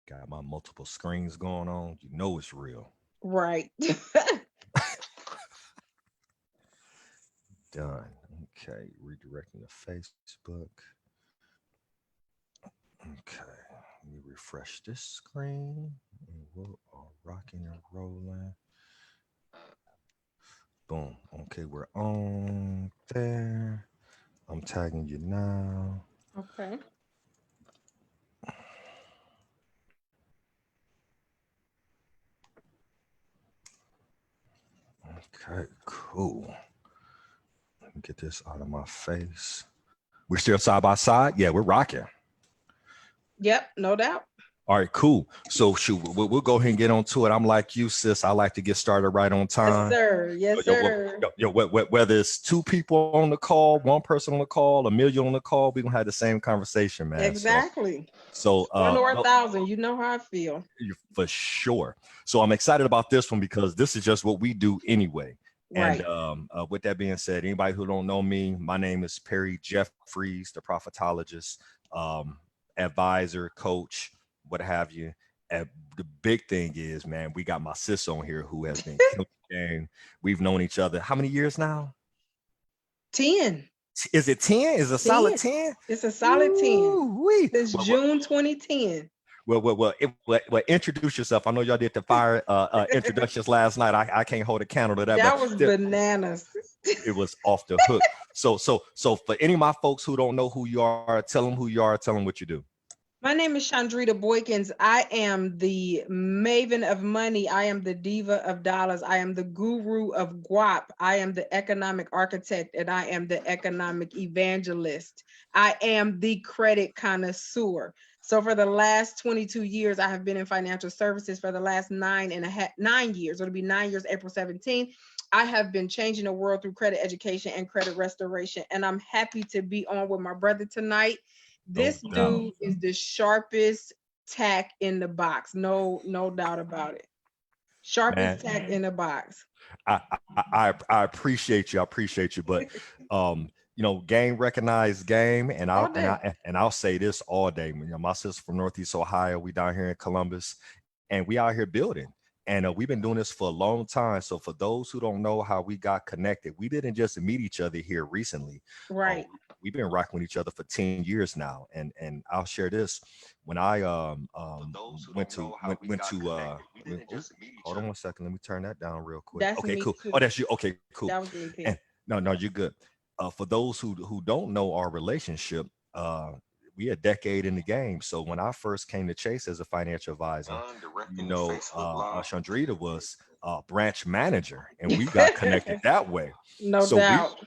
Got my multiple screens going on. You know it's real. Right. Done. Okay, redirecting to Facebook. Okay, let me refresh this screen. And we are rocking and rolling. Boom. Okay, we're on there. I'm tagging you now. Okay. Okay, cool. Let me get this out of my face. We're still side by side. Yeah, we're rocking. Yep, no doubt. All right, cool. So shoot, we'll go ahead and get on to it. I'm like you, sis. I like to get started right on Yes, time. sir. Yes, sir. Whether it's two people on the call, one person on the call, a million on the call, we're gonna have the same conversation, man. Exactly. So One or a no, thousand. You know how I feel. for sure. So I'm excited about this one because this is just what we do anyway. And Right. with that being said, anybody who don't know me, my name is Perry Jeffries, the prophetologist, um, advisor, coach, what have you. And the big thing is, man, we got my sis on here who has been killing the game. We've known each other how many years now? 10. Is it 10? Is it a solid 10. 10? It's a solid 10 Ooh-wee. since June 2010. Introduce yourself. I know y'all did the fire introductions last night. I can't hold a candle to that, but That was bananas. it was off the hook. So for any of my folks who don't know who you are, tell them who you are, tell them what you do. My name is Chandrita Boykins. I am the maven of money. I am the diva of dollars. I am the guru of guap. I am the economic architect and I am the economic evangelist. I am the credit connoisseur. So for the last 22 years, I have been in financial services. For the last 9 years. It'll be 9 years, April 17th. I have been changing the world through credit education and credit restoration. And I'm happy to be on with my brother tonight. No This doubt. dude is the sharpest tack in the box. No, no doubt about it. Sharpest Man, tack in the box. I appreciate you. I appreciate you. But game recognized game, and All day. I'll say this all day. My sister from Northeast Ohio, we down here in Columbus, and we out here building. And we've been doing this for a long time. So for those who don't know how we got connected, we didn't just meet each other here recently. Uh, Right. we've been rocking with each other for 10 years now. And I'll share this. When I hold on one second. Let me turn that down real quick. That's Okay, me cool. Oh, too. that's you. Okay, cool. That was me, And P. no, you're good. For those who don't know our relationship, we a decade in the game. So when I first came to Chase as a financial advisor, Chandrita was branch manager, and we got connected that way. No So we doubt.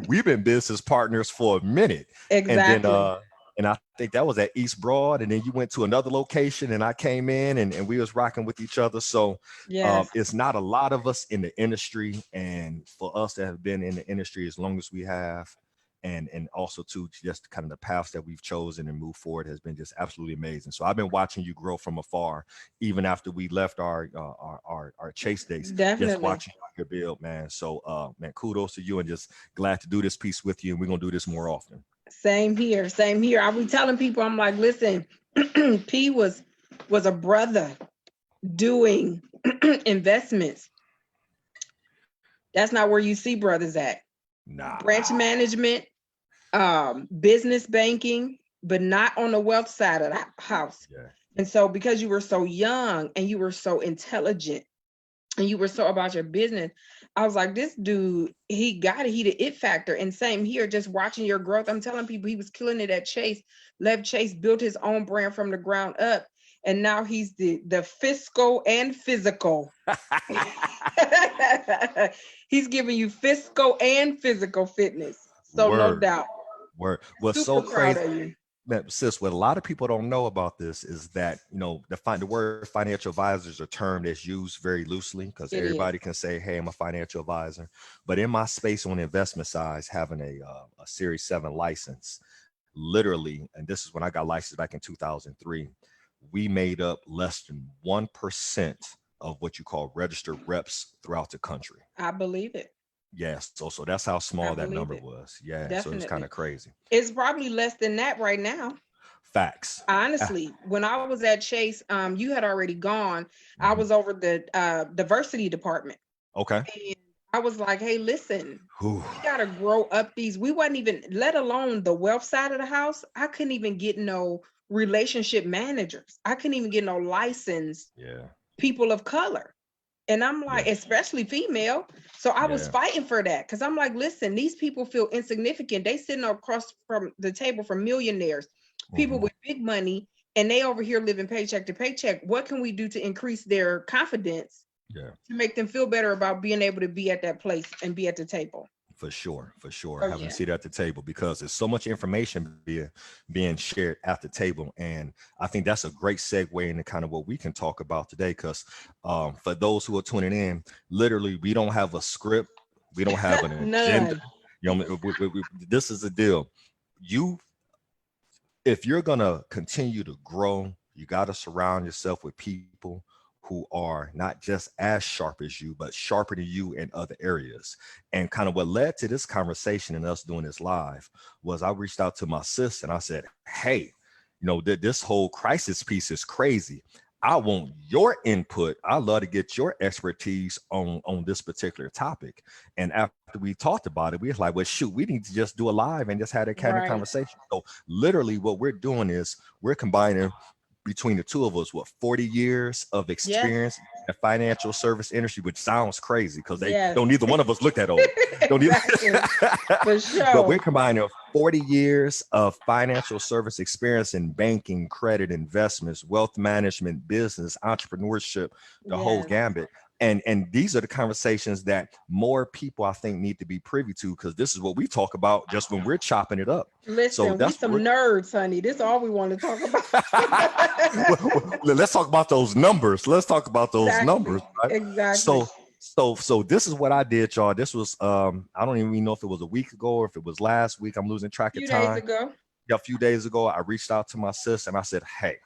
we've been business partners for a minute, and then Exactly. and I think that was at East Broad, and then you went to another location, and I came in, and we was rocking with each other. So Yes. it's not a lot of us in the industry, and for us that have been in the industry as long as we have, and also too just kind of the paths that we've chosen and moved forward has been just absolutely amazing. So I've been watching you grow from afar, even after we left our chase days, just Definitely. watching your build, man. So man, kudos to you, and just glad to do this piece with you, and we're gonna do this more often. Same here. Same here. I be telling people, I'm like, listen, P was a brother doing investments. That's not where you see brothers at. Nah. Branch management, business banking, but not on the wealth side of the house. Yeah. And so, because you were so young and you were so intelligent and you were so about your business, I was like, this dude, he got it. He the it factor. And same here, just watching your growth. I'm telling people he was killing it at Chase. Left Chase, built his own brand from the ground up. And now he's the fiscal and physical. He's giving you fiscal and physical fitness. So no Word. doubt. Word. What's Super so proud crazy, of you. man, sis, what a lot of people don't know about this is that the word financial advisor is a term that's used very loosely because It is. everybody can say, "Hey, I'm a financial advisor," but in my space on the investment side, having a Series 7 license, literally, and this is when I got licensed back in 2003, we made up less than 1% of what you call registered reps throughout the country. I believe it. Yeah, so that's how I small that believe number it. was. Yeah, so it was kind Definitely. of crazy. It's probably less than that right now. Facts. Ah, Honestly, when I was at Chase, you had already gone. I mhm. was over the diversity department. Okay. And I was like, hey, listen, Whew. we gotta grow up these. We wasn't even, let alone the wealth side of the house. I couldn't even get no relationship managers. I couldn't even get no licensed Yeah. people of color. And I'm like, Yes. especially female. So I was Yeah. fighting for that because I'm like, listen, these people feel insignificant. They sitting across from the table from millionaires, people Hmm. with big money, and they over here living paycheck to paycheck. What can we do to increase their confidence Yeah. to make them feel better about being able to be at that place and be at the table? For sure, for sure. Oh Having a yeah. seat at the table because there's so much information being shared at the table, and I think that's a great segue into kind of what we can talk about today. Because for those who are tuning in, literally, we don't have a script, we don't have an agenda. None. You know, this is the deal. You, if you're gonna continue to grow, you got to surround yourself with people who are not just as sharp as you, but sharper than you in other areas. And kind of what led to this conversation and us doing this live was I reached out to my sis and I said, "Hey, this whole crisis piece is crazy. I want your input. I love to get your expertise on this particular topic." And after we talked about it, we was like, "Well, shoot, we need to just do a live and just have that kind of Right. conversation." So literally, what we're doing is we're combining between the two of us, what, 40 years of Yes. experience in the financial service industry, which sounds crazy because they Yes. don't, neither one of us look that old. Don't either. Exactly. For But we're sure. combining 40 years of financial service experience in banking, credit, investments, wealth management, business, entrepreneurship, the whole Yes. gambit. And these are the conversations that more people I think need to be privy to because this is what we talk about just when we're chopping it up. So Listen, we that's what some we're nerds, honey. This is all we want to talk about. let's talk about those numbers. Let's talk about those Exactly. numbers, right? Exactly. So this is what I did, y'all. This was I don't even know if it was a week ago or if it was last week. I'm losing A track of few days time. ago. Yeah, a few days ago, I reached out to my sis and I said, "Hey,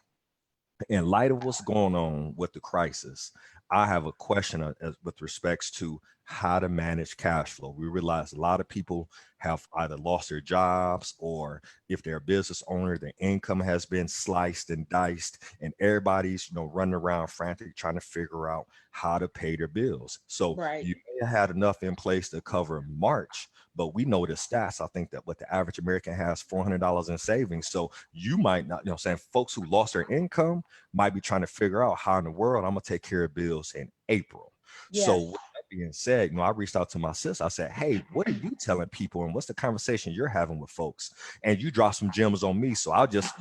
in light of what's going on with the crisis, I have a question with respects to how to manage cash flow. We realize a lot of people have either lost their jobs or if they're a business owner, their income has been sliced and diced, and everybody's running around frantic trying to figure out how to pay their bills. So Right. you may have had enough in place to cover March, but we know the stats. I think that what the average American has $400 in savings. So you might not, saying folks who lost their income might be trying to figure out how in the world I'm gonna take care of bills in April. So Yes. with that being said, I reached out to my sis. I said, "Hey, what are you telling people, and what's the conversation you're having with folks?" And you dropped some gems on me, so I'll just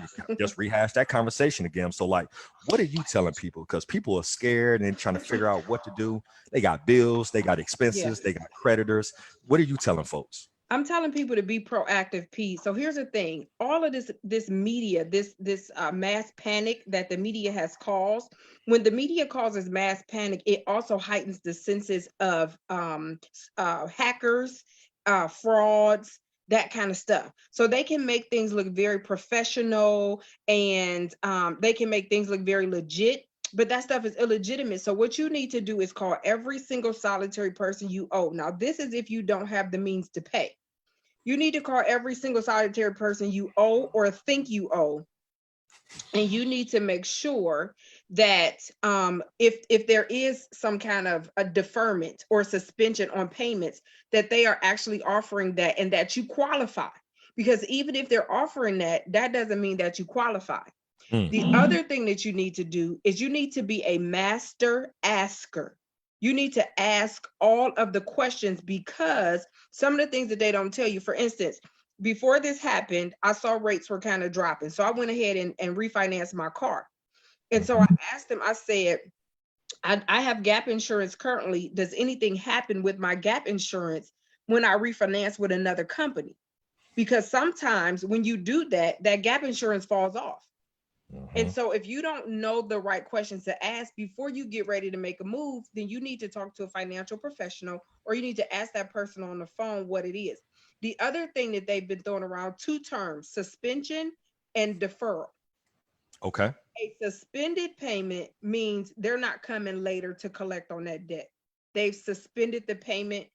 rehash that conversation again. So, like, what are you telling people? Because people are scared and trying to figure out what to do. They got bills, they got Yeah. expenses, they got creditors. What are you telling folks? I'm telling people to be proactive, P. So here's the thing: all of this media, this mass panic that the media has caused. When the media causes mass panic, it also heightens the senses of hackers, frauds, that kind of stuff. So they can make things look very professional, and they can make things look very legit. But that stuff is illegitimate. So what you need to do is call every single solitary person you owe. Now, this is if you don't have the means to pay. You need to call every single solitary person you owe or think you owe, and you need to make sure that if there is some kind of a deferment or suspension on payments, that they are actually offering that and that you qualify. Because even if they're offering that, that doesn't mean that you qualify. Mm, The other thing that you need to do is you need to be a master asker. You need to ask all of the questions because some of the things that they don't tell you, for instance, before this happened, I saw rates were kind of dropping. So I went ahead and refinanced my car. And so I mhm. asked them, I said, I have gap insurance currently. Does anything happen with my gap insurance when I refinance with another company? Because sometimes when you do that, that gap insurance falls off. And Mhm. so if you don't know the right questions to ask before you get ready to make a move, then you need to talk to a financial professional or you need to ask that person on the phone what it is. The other thing that they've been throwing around, two terms: suspension and deferral. Okay. A suspended payment means they're not coming later to collect on that debt. They've suspended the payment,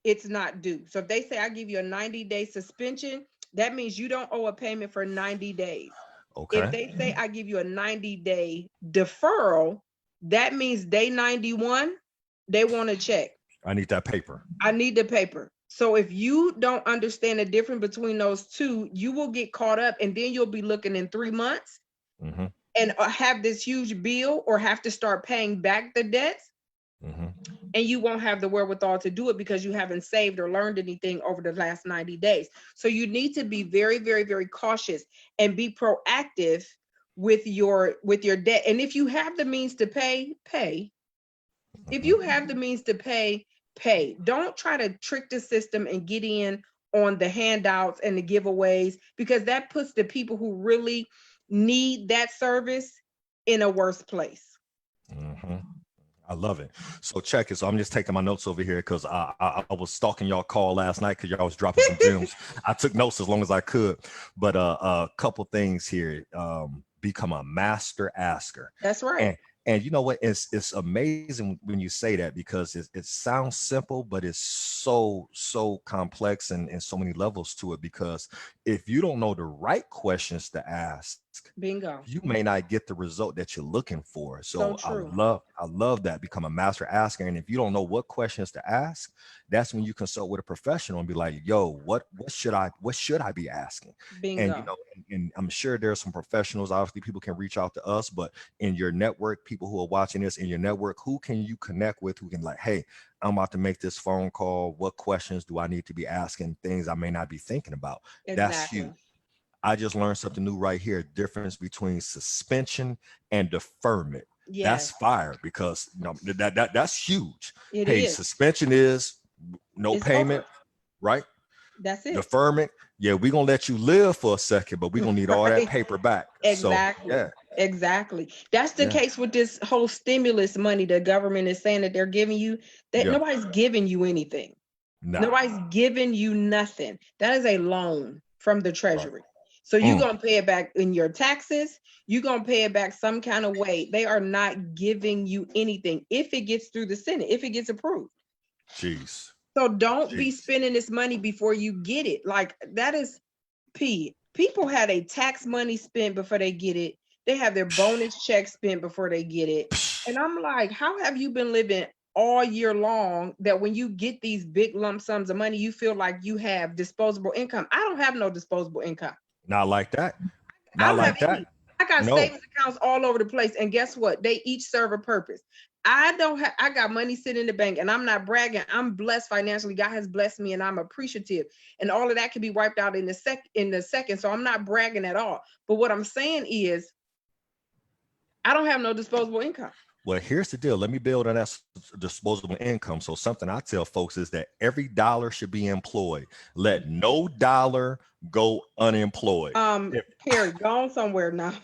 it's not due. So if they say I give you a 90-day suspension, that means you don't owe a payment for 90 days. If Okay. they say I give you a 90-day deferral, that means day 91, they want to check. I need that paper. I need the paper. So if you don't understand the difference between those two, you will get caught up, and then you'll be looking in 3 months Mm-hmm. and have this huge bill or have to start paying back the debts, Mm-hmm. and you won't have the wherewithal to do it because you haven't saved or learned anything over the last 90 days. So you need to be very, very, very cautious and be proactive with your debt. And if you have the means to pay, pay. If you have the means to pay, pay. Don't try to trick the system and get in on the handouts and the giveaways, because that puts the people who really need that service in a worse place. Mm-hmm. I love it. So check it. So I'm just taking my notes over here because I was stalking y'all call last night because y'all was dropping some gems. I took notes as long as I could, but a couple things here. Become a master asker. That's right. And you know what? It's amazing when you say that, because it sounds simple, but it's so complex and so many levels to it. Because if you don't know the right questions to ask, Bingo. you may not get the result that you're looking for. So So true. I love that. Become a master asker. And if you don't know what questions to ask, that's when you consult with a professional and be like, yo, what should I be asking? And Bingo. and I'm sure there's some professionals. Obviously, people can reach out to us, but in your network, people who are watching this in your network, who can you connect with who can like, hey, I'm about to make this phone call. What questions do I need to be asking? Things I may not be thinking about. That's Exactly. huge. I just learned something new right here. Difference between suspension and deferment. That's Yes, fire, because that's huge. it Hey, is. suspension is no It's payment, over. right? That's it. Deferment, yeah, we're gonna let you live for a second, but we're gonna need all that Right. paper back. So Exactly. yeah, Exactly. That's the yeah, case with this whole stimulus money the government is saying that they're giving you. That yeah. nobody's giving you anything. Nah, Nobody's giving you nothing. That is a loan from the right. Treasury. So you're Mm, going to pay it back in your taxes. You're going to pay it back some kind of way. They are not giving you anything if it gets through the Senate, if it gets approved. jeez, So don't be jeez. spending this money before you get it. Like that is People had a tax money spent before they get it. They have their bonus check spent before they get it. And I'm like, how have you been living all year long that when you get these big lump sums of money, you feel like you have disposable income? I don't have no disposable income. Not like that. I Not don't have like that. any. I got No. savings accounts all over the place. And guess what? They each serve a purpose. I got money sitting in the bank, and I'm not bragging. I'm blessed financially. God has blessed me and I'm appreciative. And all of that can be wiped out in the second. So I'm not bragging at all. But what I'm saying is I don't have no disposable income. Well, here's the deal. Let me build on that disposable income. So something I tell folks is that every dollar should be employed. Let no dollar go unemployed. If, Perry, go on somewhere now.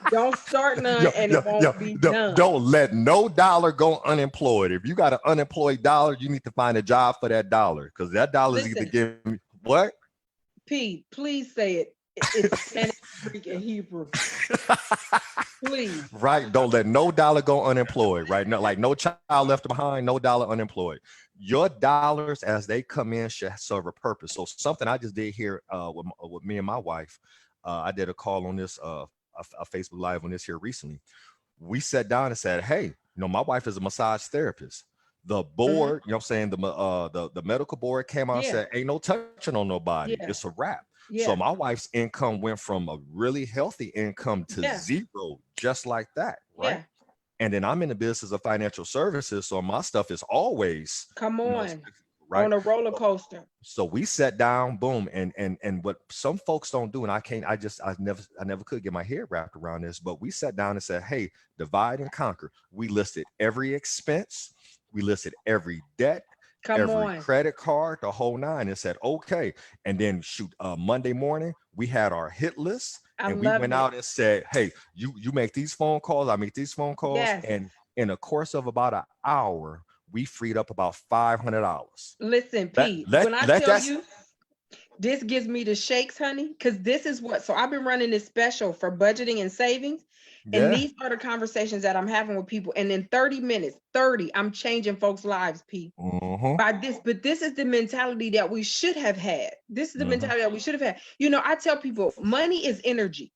Don't start none yo, and yo, it yo, won't be done. don't let no dollar go unemployed. If you got an unemployed dollar, you need to find a job for that dollar, because that dollar is either Listen, giving what? P, please say it. It's Spanish, Greek, and Hebrew. Please. Right. Don't let no dollar go unemployed. Right. No, like no child left behind, no dollar unemployed. Your dollars as they come in should serve a purpose. So something I just did here with me and my wife, I did a call on this, a Facebook Live on this here recently. We sat down and said, hey, my wife is a massage therapist. The Mhm. board, I'm saying the medical board came out and Yeah, said, ain't no touching on nobody. yeah, It's a wrap. So yeah, my wife's income went from a really healthy income to yeah, zero, just like that, right? yeah. And then I'm in the business of financial services, so my stuff is always, Come on. right? On a roller coaster. So we sat down, boom, and what some folks don't do, and I never could get my head wrapped around this, but we sat down and said, hey, divide and conquer. We listed every expense, we listed every debt, Come every on. credit card, the whole nine, and said, okay. And then shoot, Monday morning, we had our hit list, I and we love went it. out and said, hey, you make these phone calls, I make these phone calls, Yes. and in the course of about an hour, we freed up about $500. Listen, Let Pete, let when I let tell that you, This gives me the shakes, honey, because this is what. So I've been running this special for budgeting and savings. And Yeah. these are the conversations that I'm having with people. And in 30 minutes, 30, I'm changing folks' lives, P. Mm-hmm. By this, but this is the mentality that we should have had. This is the Mm-hmm. mentality that we should have had. You know, I tell people money is energy.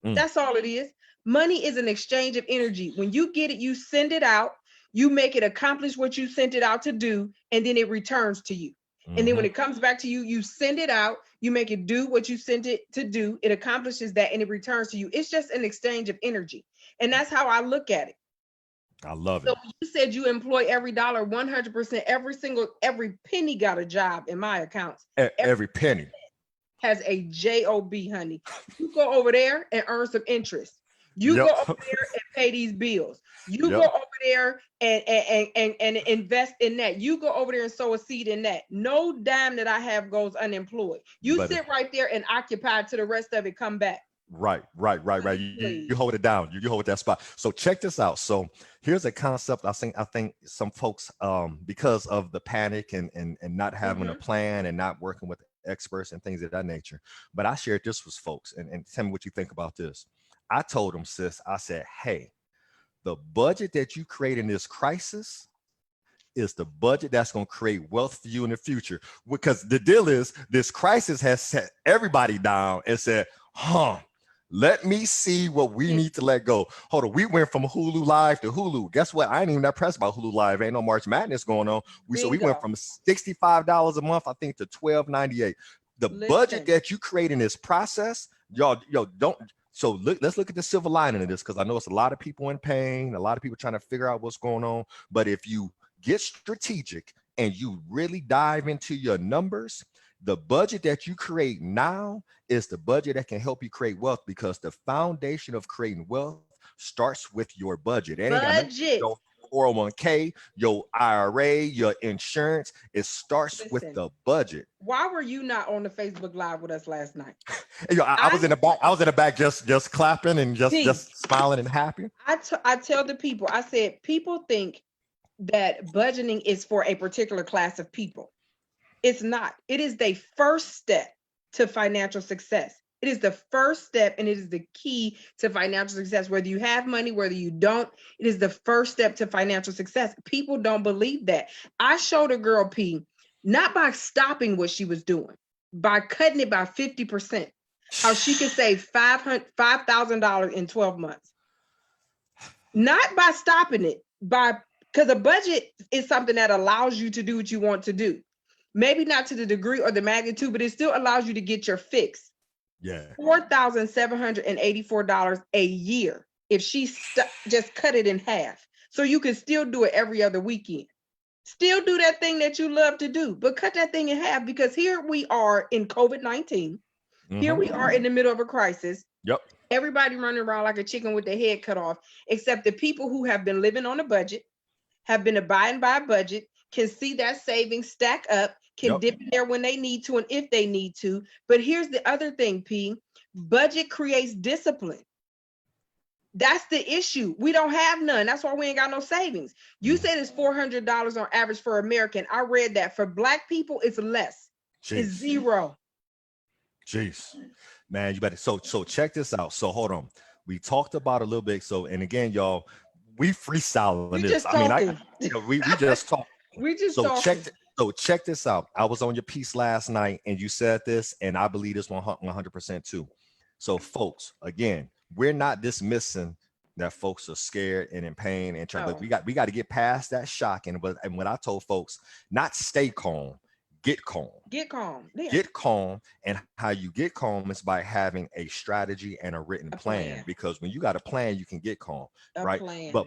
Mm. That's all it is. Money is an exchange of energy. When you get it, you send it out, you make it accomplish what you sent it out to do, and then it returns to you. And then Mm-hmm. when it comes back to you, you send it out, you make it do what you sent it to do, it accomplishes that, and it returns to you. It's just an exchange of energy. And that's how I look at it. I love So it. you said you employ every dollar, 100%, every penny got a job in my accounts. Every Every penny. has a job, honey. You go over there and earn some interest. You go Yep. over there and pay these bills. You go Yep. over there and invest in that. You go over there and sow a seed in that. No dime that I have goes unemployed. You But sit right there and occupy till the rest of it come back. right. You hold it down. You hold that spot. So check this out. So here's a concept. I think some folks, because of the panic and not having a plan and not working with experts and things of that nature. But I shared this with folks and tell me what you think about this. I told them, sis, I said, hey, the budget that you create in this crisis is the budget that's going to create wealth for you in the future. Because the deal is this crisis has set everybody down and said, let me see what we need to let go. Hold on. We went from Hulu Live to Hulu. Guess what? I ain't even that pressed about Hulu Live. Ain't no March Madness going on. So we went from $65 a month, I think, to $12.98. The budget that you create in this process, y'all, don't. So let's look at the silver lining of this, because I know it's a lot of people in pain, a lot of people trying to figure out what's going on. But if you get strategic and you really dive into your numbers, the budget that you create now is the budget that can help you create wealth, because the foundation of creating wealth starts with your budget. It ain't got nothing to do with your 401k, your IRA, your insurance. It starts with the budget. Why were you not on the Facebook Live with us last night? I was in the back. I was in the back, just clapping and just smiling and happy. I tell the people, I said, people think that budgeting is for a particular class of people. It's not. It is the first step to financial success. It is the first step, and it is the key to financial success. Whether you have money, whether you don't, it is the first step to financial success. People don't believe that. I showed a girl, P, not by stopping what she was doing, by cutting it by 50%, how she could save $5,000 in 12 months. Not by stopping it, because a budget is something that allows you to do what you want to do. Maybe not to the degree or the magnitude, but it still allows you to get your fix. Yeah. $4,784 a year if she just cut it in half. So you can still do it every other weekend. Still do that thing that you love to do, but cut that thing in half, because here we are in COVID-19. Here we are in the middle of a crisis. Yep. Everybody running around like a chicken with their head cut off, except the people who have been living on a budget, have been abiding by a budget, can see that savings stack up, can dip in there when they need to and if they need to. But here's the other thing, P. Budget creates discipline. That's the issue. We don't have none. That's why we ain't got no savings. You said it's $400 on average for American. I read that. For Black people, it's less. It's zero. Jeez. Man, you better. So check this out. So hold on. We talked about a little bit. So, and again, y'all, we freestyling this. We just talked. We just check this out. I was on your piece last night and you said this, and I believe this 100% too. So folks, again, we're not dismissing that folks are scared and in pain and trying, but we got to get past that shock. And what I told folks, not stay calm, get calm. Get calm. Yeah. Get calm. And how you get calm is by having a strategy and a written plan. Because when you got a plan, you can get calm, right?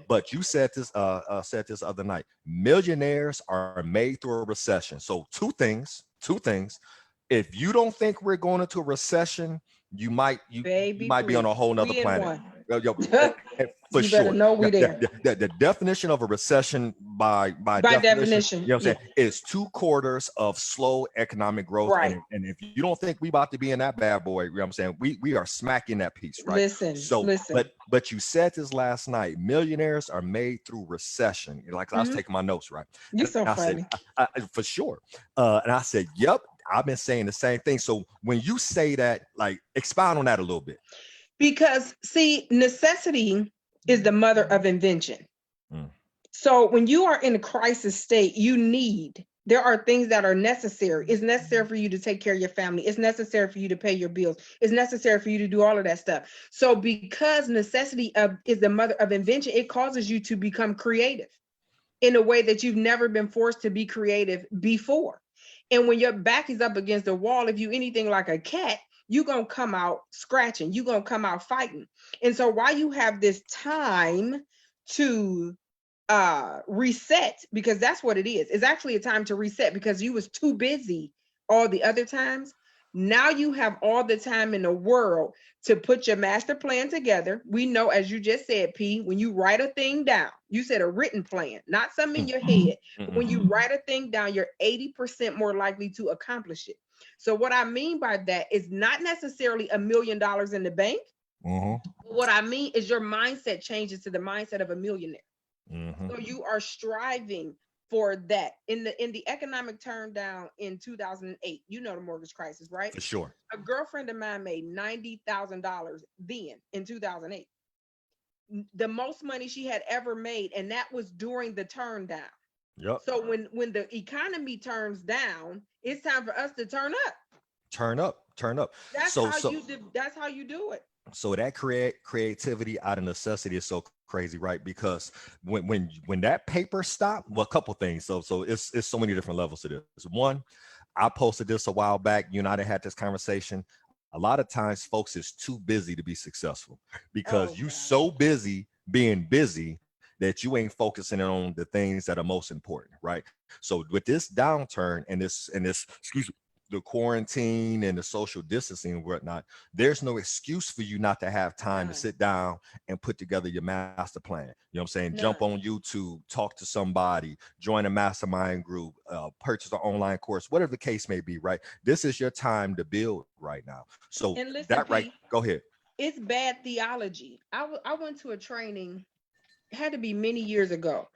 But you said this other night. Millionaires are made through a recession. So two things. If you don't think we're going into a recession, you might be on a whole nother planet. For sure. Know we there. The definition of a recession by definition, you know what I'm saying, is 2 quarters of slow economic growth. Right. And if you don't think we about to be in that bad boy, you know what I'm saying, we are smacking that piece, right? Listen. But you said this last night, millionaires are made through recession. Like I was taking my notes, right? You're so funny. For sure. And I said, yep. I've been saying the same thing. So when you say that, like, expound on that a little bit. Because see, necessity is the mother of invention. Mm. So when you are in a crisis state, there are things that are necessary. It's necessary for you to take care of your family. It's necessary for you to pay your bills. It's necessary for you to do all of that stuff. So because necessity is the mother of invention, it causes you to become creative in a way that you've never been forced to be creative before. And when your back is up against the wall, if you anything like a cat, you're going to come out scratching. You're going to come out fighting. And so while you have this time to reset, because that's what it is. It's actually a time to reset because you was too busy all the other times. Now you have all the time in the world to put your master plan together. We know, as you just said, P, when you write a thing down, you said a written plan, not something in your head. But when you write a thing down, you're 80% more likely to accomplish it. So what I mean by that is not necessarily $1 million in the bank. What I mean is your mindset changes to the mindset of a millionaire. So you are striving for that. In the economic turndown in 2008, you know, the mortgage crisis, right? For sure. A girlfriend of mine made $90,000 then in 2008. The most money she had ever made, and that was during the turndown. Yep. So when the economy turns down, it's time for us to turn up. Turn up. That's how you do it. So that creativity out of necessity is so crazy, right? Because when that paper stopped, well, a couple things. So it's so many different levels to this. One, I posted this a while back. You and I had this conversation. A lot of times folks is too busy to be successful because you so busy being busy that you ain't focusing on the things that are most important, right? So with this downturn and this excuse me, the quarantine and the social distancing and whatnot, there's no excuse for you not to have time to sit down and put together your master plan. You know what I'm saying? Jump on YouTube, talk to somebody, join a mastermind group, purchase an online course, whatever the case may be, right? This is your time to build right now. So and listen, that right, go ahead. It's bad theology. I went to a training, it had to be many years ago.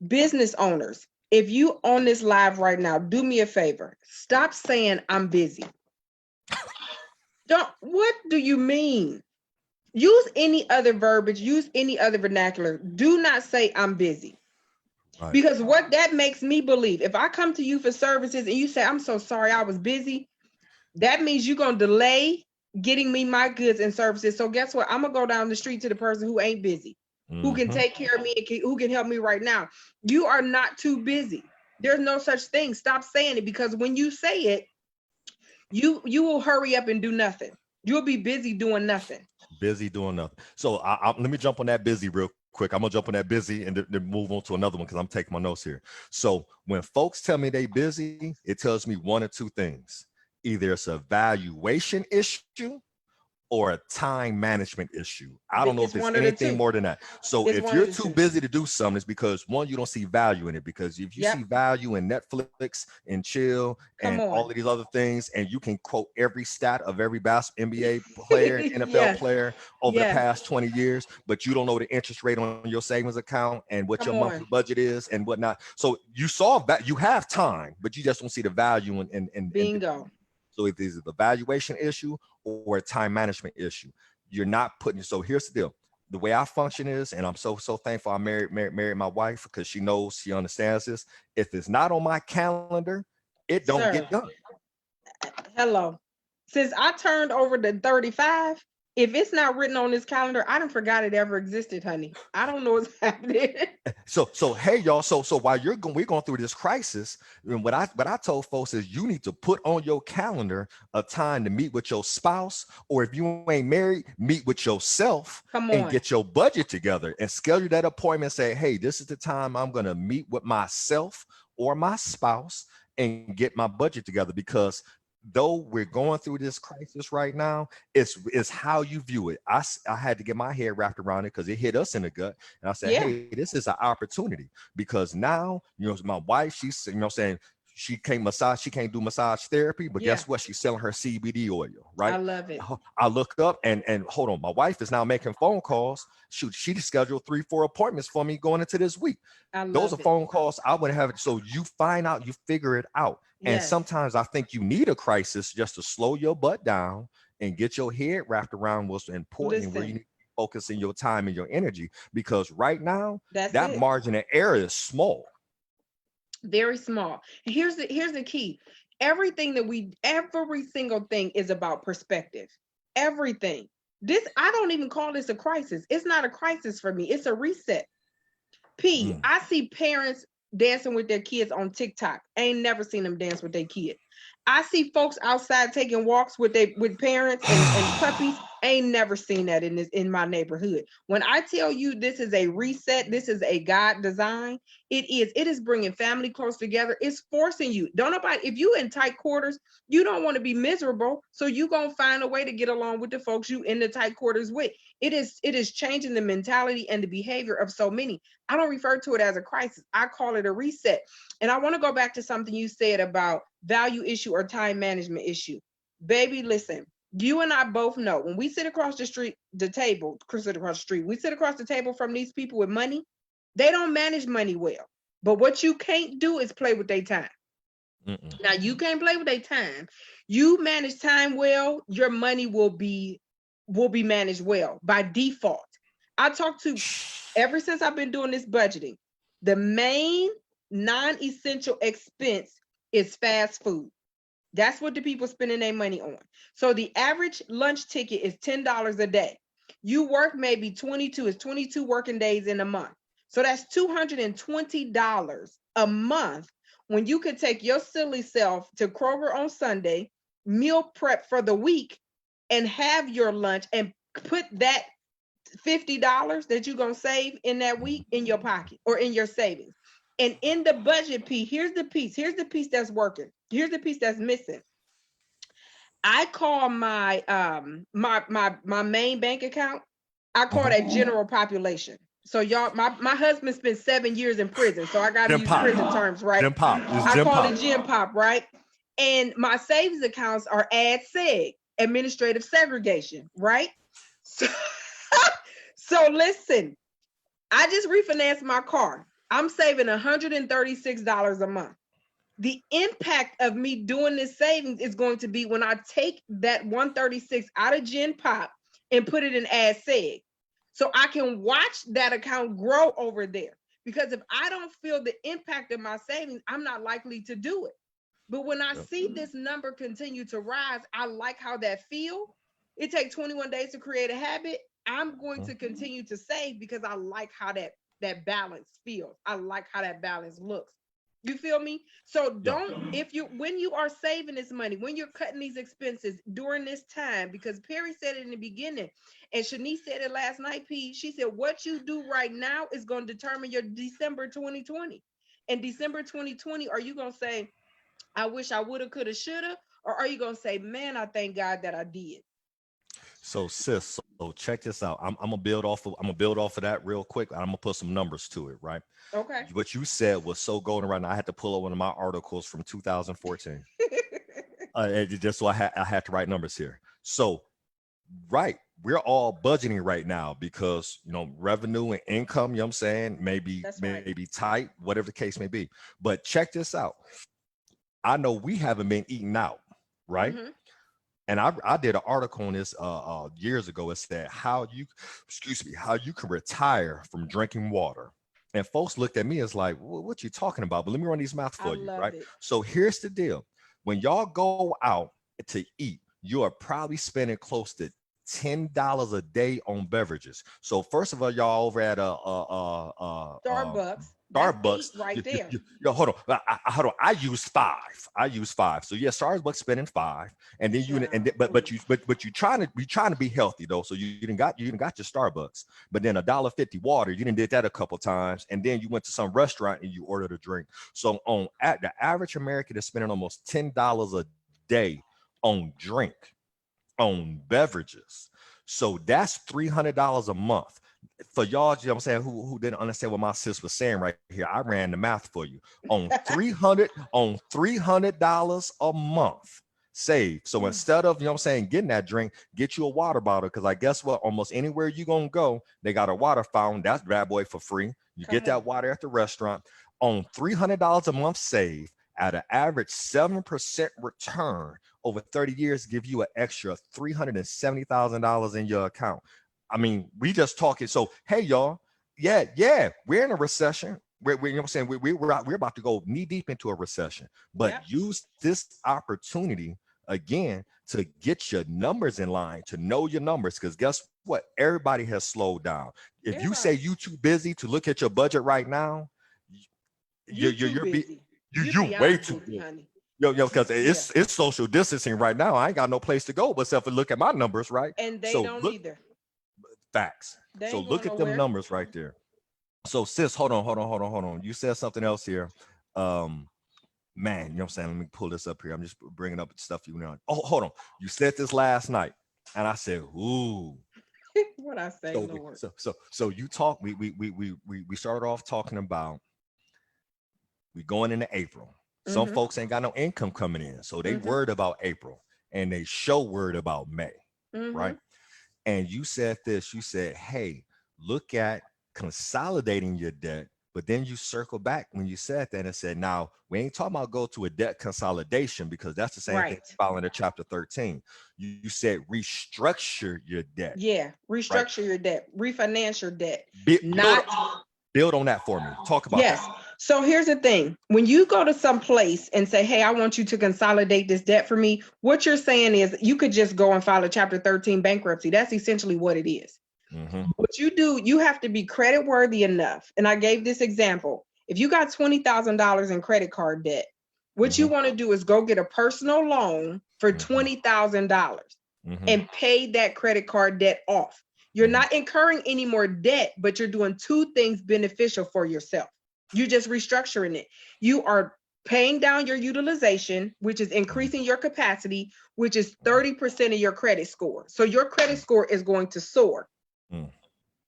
Business owners, if you on this live right now, do me a favor. Stop saying I'm busy. What do you mean? Use any other verbiage, use any other vernacular. Do not say I'm busy. Right. Because what that makes me believe, if I come to you for services and you say, I'm so sorry, I was busy, that means you're going to delay getting me my goods and services. So guess what? I'm going to go down the street to the person who ain't busy. Who can take care of me and who can help me right now. You are not too busy. There's no such thing. Stop saying it, because when you say it, you will hurry up and do nothing. You'll be busy doing nothing. Busy doing nothing. So let me jump on that busy real quick. I'm gonna jump on that busy and then move on to another one because I'm taking my notes here. So when folks tell me they busy, it tells me one or two things. Either it's a valuation issue or a time management issue. I don't know if it's anything more than that. So if you're too busy to do something, it's because one, you don't see value in it. Because if you see value in Netflix and chill and all of these other things, and you can quote every stat of every NBA player and NFL player over the past 20 years, but you don't know the interest rate on your savings account and what your monthly budget is and whatnot. So you saw that you have time, but you just don't see the value in bingo. So if it's the valuation issue or a time management issue, you're not putting. So here's the deal. The way I function is, and I'm so thankful I married my wife because she knows, she understands this. If it's not on my calendar, it don't get done. Hello. Since I turned over to 35, if it's not written on this calendar, I done forgot it ever existed, honey. I don't know what's happening. So hey y'all, so while we're going through this crisis, and what I told folks is you need to put on your calendar a time to meet with your spouse, or if you ain't married, meet with yourself and get your budget together and schedule that appointment. Say, hey, this is the time I'm gonna meet with myself or my spouse and get my budget together, because though we're going through this crisis right now, it's how you view it. I had to get my head wrapped around it because it hit us in the gut. And I said, hey, this is an opportunity, because now, you know, my wife, she's, you know, saying she can't do massage therapy, but Yeah, guess what? She's selling her CBD oil, I right? love it. I look up and hold on, my wife is now making phone calls. Shoot, she scheduled 3, 4 appointments for me going into this week. I Those are love it. phone calls I would have. So you find out, you figure it out. And Yes. sometimes I think you need a crisis just to slow your butt down and get your head wrapped around what's important and where you Listen, need to be focusing your time and your energy. Because right now, that's that it. margin of error is small. Very small. Here's the key. Every single thing is about perspective. Everything. This I don't even call this a crisis. It's not a crisis for me. It's a reset. Mm. I see parents dancing with their kids on TikTok. I ain't never seen them dance with their kid. I see folks outside taking walks with parents and puppies. I ain't never seen that in my neighborhood. When I tell you this is a reset, this is a God design. It is bringing family close together. It's forcing you. Don't nobody if you in tight quarters, you don't want to be miserable. So you gonna find a way to get along with the folks you in the tight quarters with. It is changing the mentality and the behavior of so many. I don't refer to it as a crisis. I call it a reset. And I want to go back to something you said about value issue or time management issue. Baby, listen, you and I both know when we sit across the street, we sit across the table from these people with money, they don't manage money well. But what you can't do is play with their time. Mm-mm. Now, you can't play with their time. You manage time well, your money will be managed well by default. I talk to ever since I've been doing this budgeting, the main non-essential expense is fast food. That's what the people spending their money on. So the average lunch ticket is $10 a day. You work maybe 22 working days in a month. So that's $220 a month when you could take your silly self to Kroger on Sunday, meal prep for the week, and have your lunch and put that $50 that you're going to save in that week in your pocket or in your savings. And in the budget piece, here's the piece that's working. Here's the piece that's missing. I call my main bank account, I call Mhm. that general population. So y'all, my husband spent 7 years in prison, so I got to Gym use pop. prison terms, right? Gym pop. It's I gym call pop. it gym pop, right? And my savings accounts are ad seg, administrative segregation, right? So, so listen, I just refinanced my car. I'm saving $136 a month. The impact of me doing this savings is going to be when I take that 136 out of Gen Pop and put it in Ad Seg. So I can watch that account grow over there. Because if I don't feel the impact of my savings, I'm not likely to do it. But when I Yep. see this number continue to rise, I like how that feel. It takes 21 days to create a habit. I'm going Mhm. to continue to save because I like how that balance feels. I like how that balance looks. You feel me? So Yeah. don't if you when you are saving this money, when you're cutting these expenses during this time, because Perry said it in the beginning, and Shanice said it last night, P. She said, what you do right now is going to determine your December 2020. And December 2020, are you gonna say, I wish I woulda, coulda, shoulda? Or are you gonna say, man, I thank God that I did? So sis, so check this out. I'm gonna build off of that real quick. I'm gonna put some numbers to it, right? Okay. What you said was so golden right now. I had to pull up one of my articles from 2014. Just so I had to write numbers here. So right, we're all budgeting right now because revenue and income, you know what I'm saying, maybe That's right. maybe tight, whatever the case may be. But check this out. I know we haven't been eating out, right? Mm-hmm. And I did an article on this years ago. It said how you can retire from drinking water. And folks looked at me as like, what you talking about? But let me run these math I for you, love right? it. So here's the deal. When y'all go out to eat, you are probably spending close to $10 a day on beverages. So first of all, y'all over at Starbucks. That's eight Starbucks, right there. hold on. Hold on. I use five. So yeah, Starbucks spending five, and then Child. but you trying to be healthy though. So you didn't got your Starbucks, but then $1.50 water. You didn't did that a couple times, and then you went to some restaurant and you ordered a drink. So on at the average American is spending almost $10 a day on drink, on beverages. So that's $300 a month. For y'all, you know what I'm saying, who didn't understand what my sis was saying right here, I ran the math for you. On $300 a month save. So instead of, you know what I'm saying, getting that drink, get you a water bottle. Because I guess what, almost anywhere you gonna go, they got a water fountain. That's bad boy for free. You get that water at the restaurant. On $300 a month save at an average 7% return over 30 years, give you an extra $370,000 in your account. I mean, we just talking. So, hey, y'all, yeah, we're in a recession. You know what I'm saying? We're about to go knee deep into a recession, but use this opportunity again to get your numbers in line, to know your numbers. Because guess what? Everybody has slowed down. If you say you too busy to look at your budget right now, you're busy. You way too busy, honey. Yo, because it's social distancing right now. I ain't got no place to go but except for look at my numbers, right? And they don't either. Facts. So look at them numbers right there. So sis, hold on. You said something else here. Man, you know what I'm saying? Let me pull this up here. I'm just bringing up stuff you know. Oh, hold on. You said this last night, and I said, "Ooh." What I say, Lord. So you talk. We started off talking about we going into April. Some folks ain't got no income coming in, so they worried about April, and they show worried about May, right? And you said this. You said, "Hey, look at consolidating your debt." But then you circle back when you said that and said, now, we ain't talking about go to a debt consolidation because that's the same thing following in chapter 13. You said restructure your debt. Yeah, restructure your debt, refinance your debt. Build on that for me. Talk about that. So here's the thing. When you go to some place and say, hey, I want you to consolidate this debt for me, what you're saying is you could just go and file a chapter 13 bankruptcy. That's essentially what it is. What you do, you have to be credit worthy enough. And I gave this example. If you got $20,000 in credit card debt, what you want to do is go get a personal loan for $20,000 and pay that credit card debt off. You're not incurring any more debt, but you're doing two things beneficial for yourself. You're just restructuring it. You are paying down your utilization, which is increasing your capacity, which is 30% of your credit score. So your credit score is going to soar.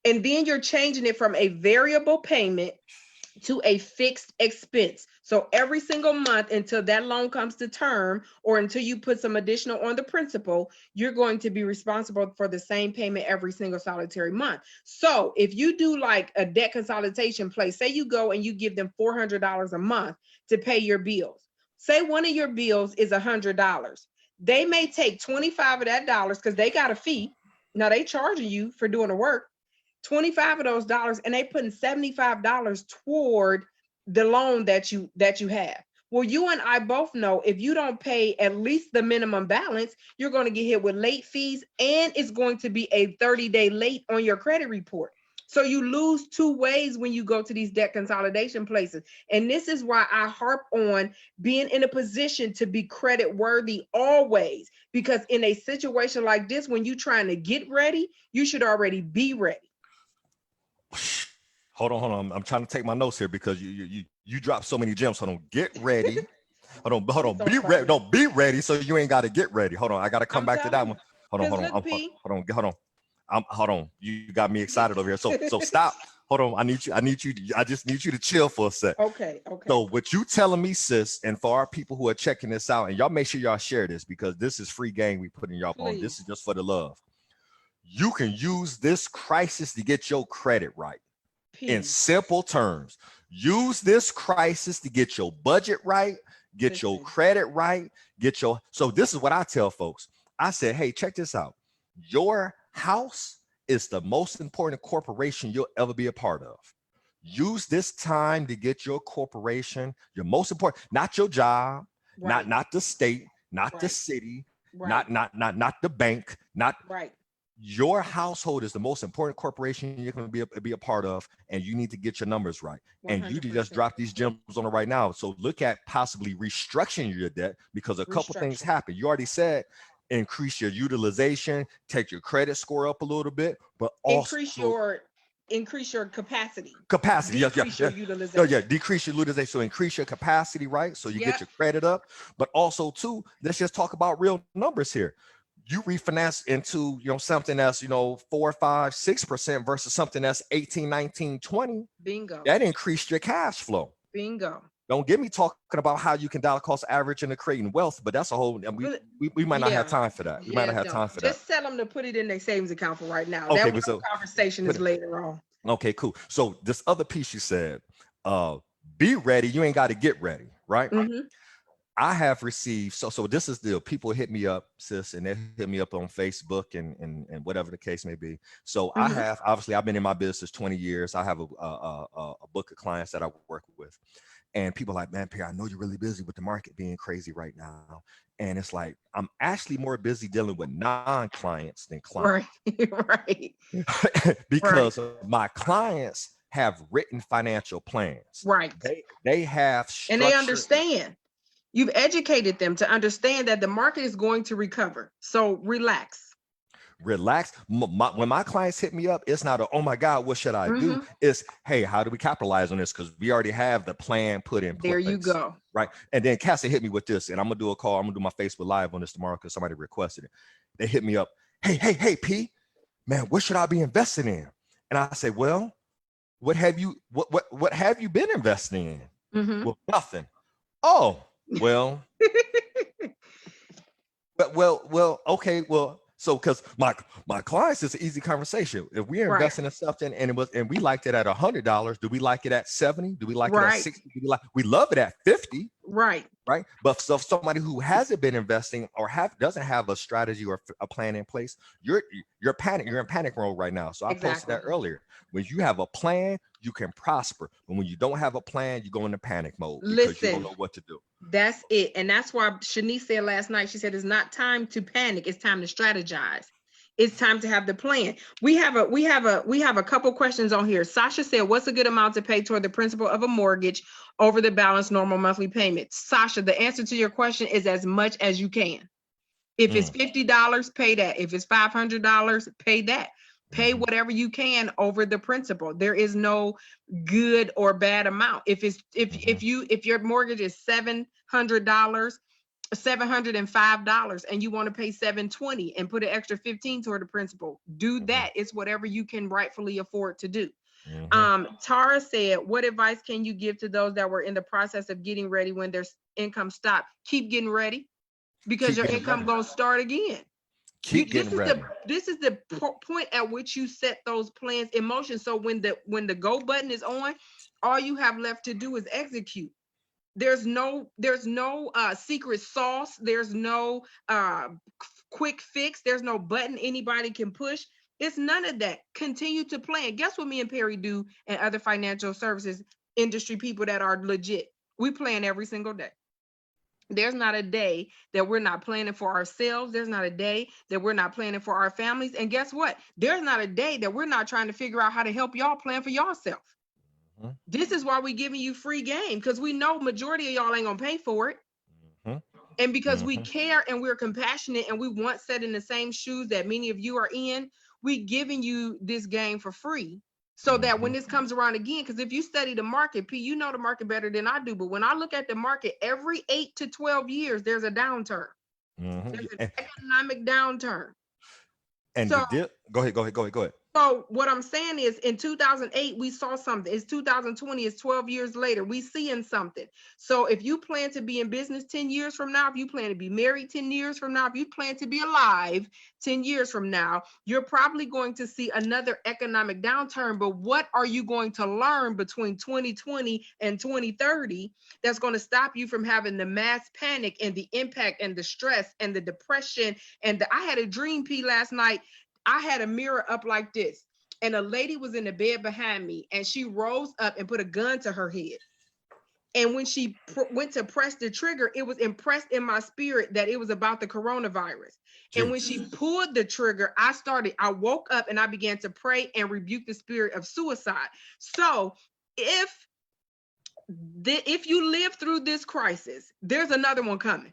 And then you're changing it from a variable payment to a fixed expense. So every single month until that loan comes to term or until you put some additional on the principal, you're going to be responsible for the same payment every single solitary month. So if you do like a debt consolidation place, say you go and you give them $400 a month to pay your bills. Say one of your bills is $100. They may take 25 of that dollars because they got a fee. Now they charging you for doing the work, 25 of those dollars, and they putting $75 toward the loan that you have. Well, you and I both know if you don't pay at least the minimum balance, you're going to get hit with late fees, and it's going to be a 30-day late on your credit report. So you lose two ways when you go to these debt consolidation places. And this is why I harp on being in a position to be credit worthy always, because in a situation like this, when you're trying to get ready, you should already be ready. Hold on. I'm trying to take my notes here because you dropped so many gems. Hold on. Get ready. Hold on. Be ready. Don't be ready. So you ain't got to get ready. Hold on. I got to come back to that one. Hold on. Hold on. You got me excited over here. So stop. Hold on. I just need you to chill for a sec. Okay. So what you telling me, sis, and for our people who are checking this out, and y'all make sure y'all share this because this is free game we putting y'all on. This is just for the love. You can use this crisis to get your credit right. In simple terms, use this crisis to get your budget right, get your credit right, so this is what I tell folks. I said, hey, check this out. Your house is the most important corporation you'll ever be a part of. Use this time to get your corporation, your most important, not your job, not the state, not the city, not the bank, Your household is the most important corporation you're going to be a part of, and you need to get your numbers right. 100%. And you just drop these gems on it right now. So look at possibly restructuring your debt because a couple things happen. You already said increase your utilization, take your credit score up a little bit, but also increase your capacity. Decrease your utilization. Decrease your utilization. So increase your capacity, right? So you get your credit up, but also too, let's just talk about real numbers here. you refinance into, something that's, 4, 5, 6% versus something that's 18, 19, 20. Bingo. That increased your cash flow. Bingo. Don't get me talking about how you can dollar cost average into creating wealth, but that's a whole, and we might not have time for that. We might not have time for that. Just tell them to put it in their savings account for right now. Okay, That conversation is later on. Okay, cool. So this other piece you said, be ready. You ain't got to get ready, right? Mm-hmm. I have received, so this is the people hit me up, sis, and they hit me up on Facebook and whatever the case may be. So I have, obviously I've been in my business 20 years. I have a book of clients that I work with, and people are like, man, Perry, I know you're really busy with the market being crazy right now. And it's like, I'm actually more busy dealing with non-clients than clients. Right. Because my clients have written financial plans. Right. They have and they understand. You've educated them to understand that the market is going to recover. So relax. When my clients hit me up, it's not oh my God, what should I do? It's, hey, how do we capitalize on this? Because we already have the plan put in place. There you go. Right. And then Cassie hit me with this, and I'm gonna do a call. I'm gonna do my Facebook Live on this tomorrow because somebody requested it. They hit me up. Hey, P, man, what should I be investing in? And I say, well, what have you been investing in? Well, nothing. Oh, well. Okay, well, so because my clients, is an easy conversation. If we're investing in something and we liked it at $100, do we like it at 70? Do we like it at 60? We love it at 50. Right. But so somebody who hasn't been investing or doesn't have a strategy or a plan in place, you're in panic mode right now. So I posted that earlier. When you have a plan, you can prosper. But when you don't have a plan, you go into panic mode because you don't know what to do. That's it. And that's why Shanice said last night, she said, it's not time to panic. It's time to strategize. It's time to have the plan. We have a couple questions on here. Sasha said, what's a good amount to pay toward the principal of a mortgage over the balance normal monthly payment? Sasha, the answer to your question is as much as you can. If it's $50, pay that. If it's $500, pay that. Pay whatever you can over the principal. There is no good or bad amount. If your mortgage is $705 and you want to pay $720 and put an extra $15 toward the principal, do that. It's whatever you can rightfully afford to do. Tara said, what advice can you give to those that were in the process of getting ready when their income stopped? Keep getting ready, because your income gonna start again. This is the point at which you set those plans in motion. So when the go button is on, all you have left to do is execute. There's no secret sauce. There's no quick fix. There's no button anybody can push. It's none of that. Continue to plan. Guess what me and Perry do and other financial services industry people that are legit? We plan every single day. There's not a day that we're not planning for ourselves. There's not a day that we're not planning for our families. And guess what? There's not a day that we're not trying to figure out how to help y'all plan for yourself. This is why we're giving you free game, because we know majority of y'all ain't gonna pay for it. And because we care and we're compassionate and we want set in the same shoes that many of you are in, we giving you this game for free. So that when this comes around again, because if you study the market, P, you know the market better than I do. But when I look at the market, every 8 to 12 years, there's a downturn. There's an economic downturn. And so, go ahead. So what I'm saying is, in 2008, we saw something. It's 2020. It's 12 years later. We seeing something. So if you plan to be in business 10 years from now, if you plan to be married 10 years from now, if you plan to be alive 10 years from now, you're probably going to see another economic downturn. But what are you going to learn between 2020 and 2030 that's going to stop you from having the mass panic and the impact and the stress and the depression? And I had a dream, P, last night. I had a mirror up like this, and a lady was in the bed behind me, and she rose up and put a gun to her head. And when she went to press the trigger, it was impressed in my spirit that it was about the coronavirus. Jeez. And when she pulled the trigger, I woke up and I began to pray and rebuke the spirit of suicide. So if you live through this crisis, there's another one coming.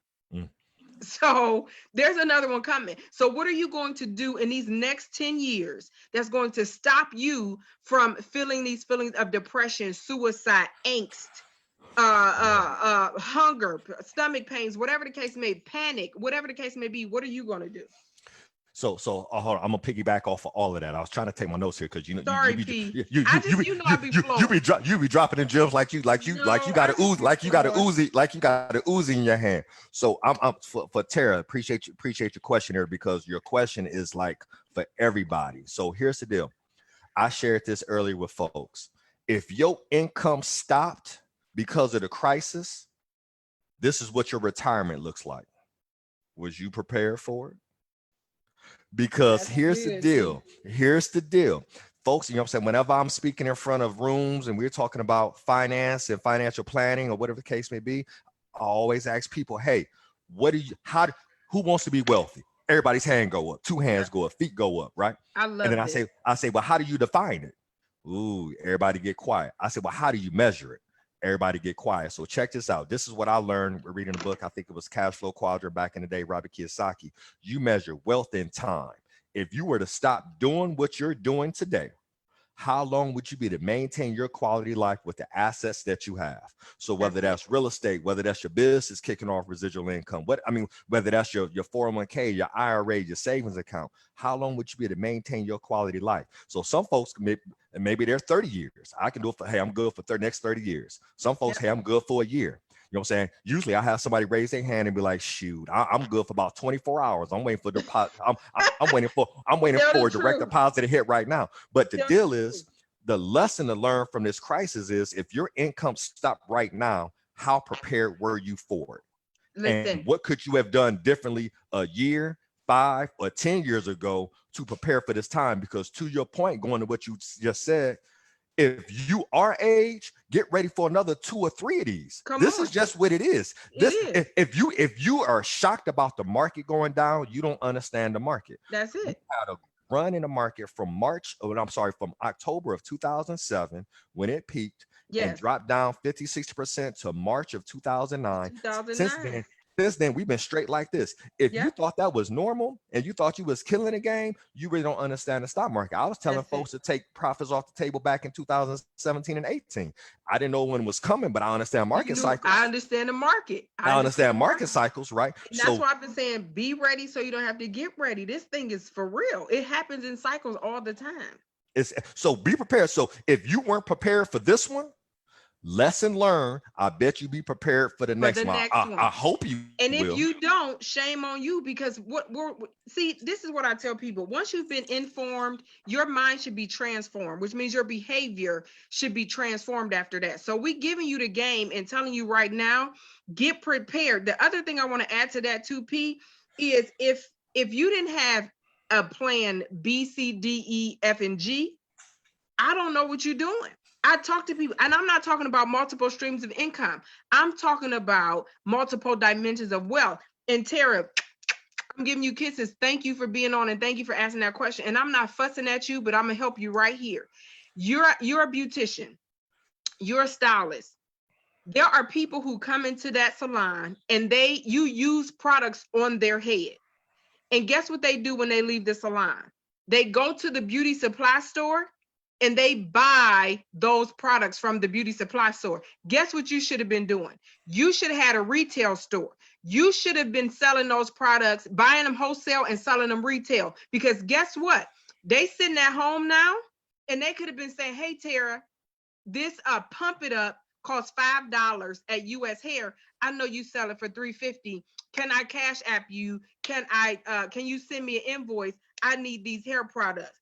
So there's another one coming. So what are you going to do in these next 10 years that's going to stop you from feeling these feelings of depression, suicide, angst, hunger, stomach pains, whatever the case may be, panic, whatever the case may be? What are you going to do? Hold on. I'm gonna piggyback off of all of that. I was trying to take my notes here because Sorry, P. I just, I be flowing. you be dropping in gems like you got a I just ooze be like you got a flowing. Uzi like you got a Uzi in your hand. So I'm for Tara. Appreciate your question here because your question is like for everybody. So here's the deal. I shared this earlier with folks. If your income stopped because of the crisis, this is what your retirement looks like. Was you prepared for it? Because That's here's the good, P. deal. Here's the deal. Folks, you know what I'm saying? Whenever I'm speaking in front of rooms and we're talking about finance and financial planning or whatever the case may be, I always ask people, hey, what do you, how, who wants to be wealthy? Everybody's hand go up, two hands go up, feet go up, right? I And then love this. I say, well, how do you define it? Ooh, everybody get quiet. I said, well, how do you measure it? Everybody get quiet. So check this out. This is what I learned. We're reading a book. I think it was Cash Flow Quadrant back in the day, Robert Kiyosaki. You measure wealth in time. If you were to stop doing what you're doing today, how long would you be to maintain your quality life with the assets that you have? So whether that's real estate, whether that's your business kicking off residual income, whether that's your 401k, your IRA, your savings account, how long would you be to maintain your quality life? So some folks maybe they're 30 years. I can do it for, hey, I'm good for the next 30 years. Some folks, hey, I'm good for a year. You know what I'm saying? Usually I have somebody raise their hand and be like, shoot, I'm good for about 24 hours. I'm waiting for deposit. I'm waiting for a direct deposit to hit right now. But the deal is, the lesson to learn from this crisis is if your income stopped right now, how prepared were you for it? Listen. And what could you have done differently a year, 5 or 10 years ago to prepare for this time? Because to your point, going to what you just said, if you are age, get ready for another 2 or 3 of these. This is just what it is. If you are shocked about the market going down, you don't understand the market. That's it. We had a run in the market from from October of 2007 when it peaked and dropped down 50-60% to March of 2009. 2009. Since then, we've been straight like this. If you thought that was normal and you thought you was killing the game, you really don't understand the stock market. I was telling folks to take profits off the table back in 2017 and 18. I didn't know when it was coming, but I understand market cycles. I understand the market. I understand market cycles, right? And that's why I've been saying, be ready so you don't have to get ready. This thing is for real. It happens in cycles all the time. So be prepared. So if you weren't prepared for this one, lesson learned. I bet you be prepared for the next one. I hope you and will. If you don't, shame on you, because this is what I tell people. Once you've been informed, your mind should be transformed, which means your behavior should be transformed after that. So we giving you the game and telling you right now, get prepared. The other thing I want to add to that too, P, is if you didn't have a plan B, C, D, E, F, and G, I don't know what you're doing. I talk to people, and I'm not talking about multiple streams of income. I'm talking about multiple dimensions of wealth. And Tara, I'm giving you kisses. Thank you for being on, and thank you for asking that question. And I'm not fussing at you, but I'm gonna help you right here. You're a beautician. You're a stylist. There are people who come into that salon and you use products on their head. And guess what they do when they leave the salon? They go to the beauty supply store and they buy those products from the beauty supply store. Guess what you should have been doing? You should have had a retail store. You should have been selling those products, buying them wholesale and selling them retail. Because guess what? They sitting at home now and they could have been saying, hey, Tara, this Pump It Up costs $5 at US Hair. I know you sell it for $3.50. Can I cash app you? Can you send me an invoice? I need these hair products.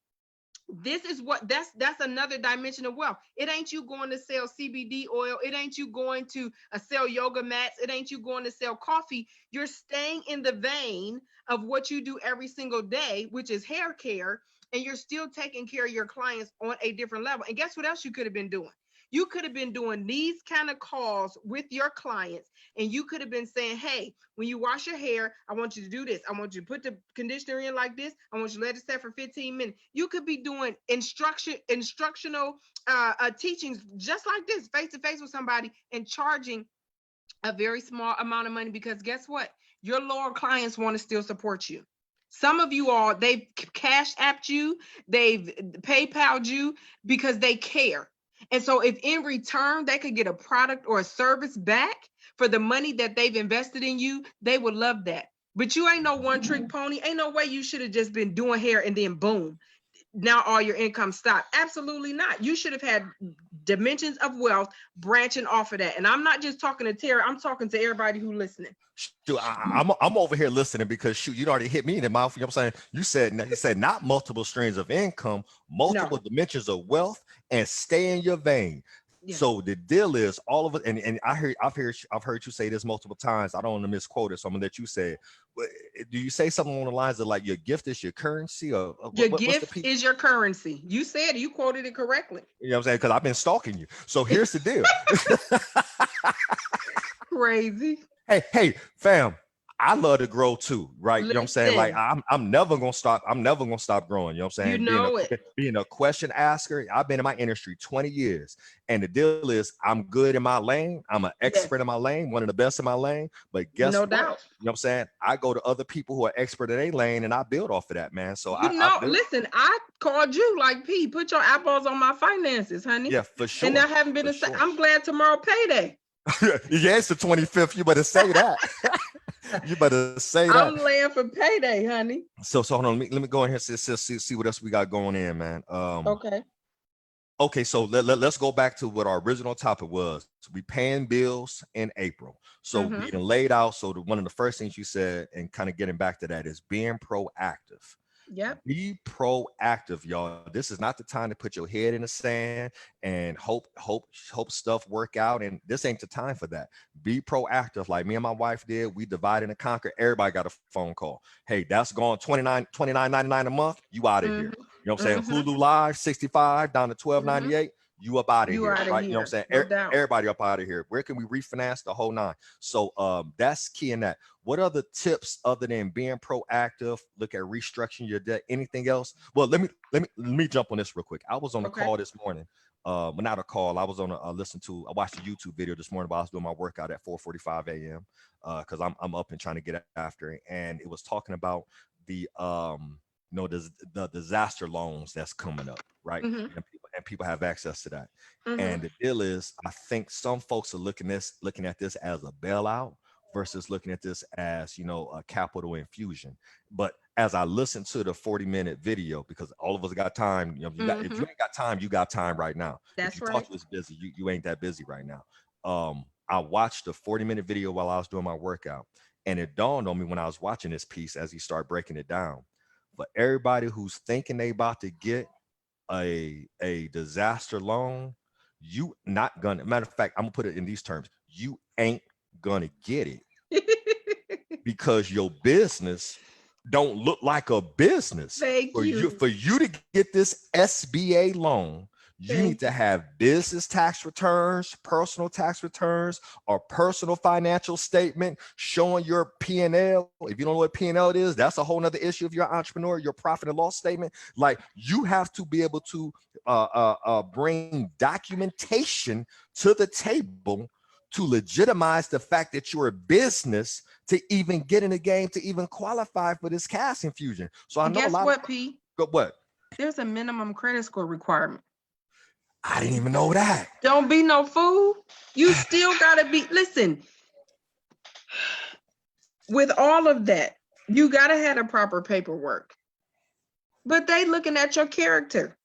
This is what that's another dimension of wealth. It ain't you going to sell CBD oil. It ain't you going to sell yoga mats. It ain't you going to sell coffee. You're staying in the vein of what you do every single day, which is hair care, and you're still taking care of your clients on a different level. And guess what else you could have been doing? You could have been doing these kind of calls with your clients, and you could have been saying, hey, when you wash your hair, I want you to do this. I want you to put the conditioner in like this. I want you to let it set for 15 minutes. You could be doing instructional teachings just like this, face-to-face with somebody, and charging a very small amount of money, because guess what? Your loyal clients want to still support you. Some of you all, they've cash apped you, they've PayPal'd you because they care. And so if in return they could get a product or a service back for the money that they've invested in you, they would love that. But you ain't no one trick pony. Ain't no way you should have just been doing hair and then boom, now all your income stopped. Absolutely not. You should have had dimensions of wealth branching off of that. And I'm not just talking to Tara, I'm talking to everybody who's listening. Shoot, I'm over here listening because shoot, you already hit me in the mouth. You know what I'm saying? You said not multiple streams of income, multiple dimensions of wealth, and stay in your vein. Yeah. So the deal is all of it, and I've heard you say this multiple times. I don't want to misquote it, so I'm gonna let you say it. But do you say something on the lines of like your gift is your currency, or your gift is your currency? You said, you quoted it correctly. You know what I'm saying? Because I've been stalking you. So here's the deal. Crazy. Hey, fam. I love to grow too, right? Listen. You know what I'm saying? Like I'm never gonna stop. I'm never gonna stop growing. You know what I'm saying? You know being a question asker. I've been in my industry 20 years, and the deal is I'm good in my lane. I'm an expert in my lane, one of the best in my lane. But guess what? Doubt. You know what I'm saying? I go to other people who are expert in their lane, and I build off of that, man. So listen, I called you like, P, put your eyeballs on my finances, honey. Yeah, for sure. And I haven't been I'm glad tomorrow payday. Yeah, it's the 25th. You better say that. You better say that. I'm laying for payday, honey. So hold on. Let me go in here and see what else we got going in, man. Okay. So let's go back to what our original topic was. We paying bills in April. So we done laid out. So one of the first things you said, and kind of getting back to that, is being proactive. Yep. Be proactive, y'all. This is not the time to put your head in the sand and hope stuff work out. And this ain't the time for that. Be proactive. Like me and my wife did. We divide and conquer. Everybody got a phone call. Hey, that's going $29.99 a month. You out of here. You know what I'm saying? Hulu Live, 65 down to $12.98. You up out of here, right? You know what I'm saying? Everybody up out of here. Where can we refinance the whole nine? So that's key in that. What other tips other than being proactive? Look at restructuring your debt. Anything else? Well, let me jump on this real quick. I was on a call this morning. Well, not a call. I was on I watched a YouTube video this morning while I was doing my workout at 4:45 a.m. Because I'm up and trying to get after it. And it was talking about the the disaster loans that's coming up, right? And people have access to that. And the deal is, I think some folks are looking at this as a bailout versus looking at this as, a capital infusion. But as I listened to the 40-minute video, because all of us got time, if you ain't got time, you got time right now. That's if you right. thought you was busy, you ain't that busy right now. I watched the 40-minute video while I was doing my workout, and it dawned on me when I was watching this piece as he started breaking it down. For everybody who's thinking they about to get a disaster loan, you not gonna, matter of fact, I'm gonna put it in these terms, you ain't gonna get it because your business don't look like a business. For you to get this SBA loan, you need to have business tax returns, personal tax returns, or personal financial statement showing your P&L. If you don't know what P&L it is, that's a whole nother issue. If you're an entrepreneur, your profit and loss statement, like you have to be able to bring documentation to the table to legitimize the fact that you're a business to even get in the game, to even qualify for this cash infusion. So I know guess a lot what, P? What? There's a minimum credit score requirement. I didn't even know that. Don't be no fool. You still gotta be, listen, with all of that, you gotta have the proper paperwork. But they looking at your character.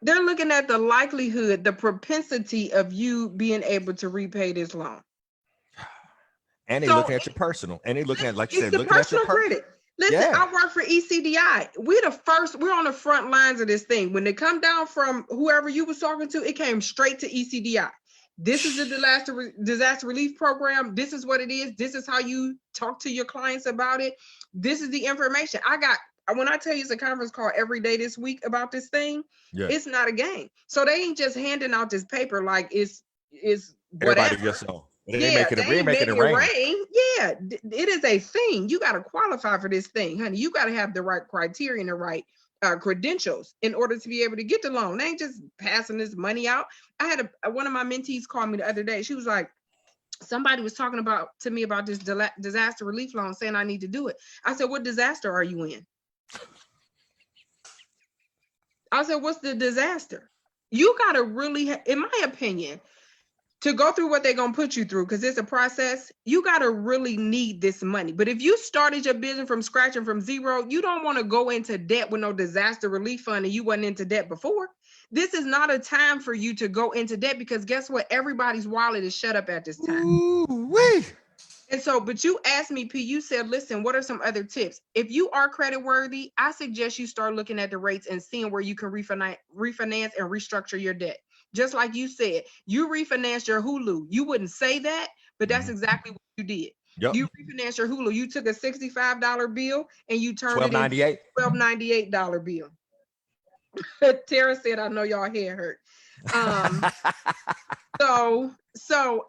They're looking at the likelihood, the propensity of you being able to repay this loan. And they looking at your personal, and they looking at, like you said, looking at your credit. Listen, I work for ECDI. We're on the front lines of this thing. When they come down from whoever you was talking to, it came straight to ECDI. This is the disaster relief program. This is what it is. This is how you talk to your clients about it. This is the information. When I tell you it's a conference call every day this week about this thing, it's not a game. So they ain't just handing out this paper like it's whatever. Everybody gets on. They ain't making it rain. Yeah, it is a thing. You got to qualify for this thing, honey. You got to have the right criteria and the right credentials in order to be able to get the loan. They ain't just passing this money out. I had one of my mentees call me the other day. She was like, somebody was talking to me about this disaster relief loan, saying I need to do it. I said, what disaster are you in? I said, what's the disaster? You got to really, in my opinion, to go through what they're going to put you through, because it's a process, you got to really need this money. But if you started your business from scratch and from zero, you don't want to go into debt with no disaster relief fund and you wasn't into debt before. This is not a time for you to go into debt, because guess what? Everybody's wallet is shut up at this time. Ooh-wee. And so, but you asked me, P, you said, listen, what are some other tips? If you are credit worthy, I suggest you start looking at the rates and seeing where you can refinance and restructure your debt. Just like you said, you refinanced your Hulu. You wouldn't say that, but that's exactly what you did. Yep. You refinanced your Hulu. You took a $65 bill and you turned it into $12.98. a $12.98 bill. Tara said, I know y'all head hurt. So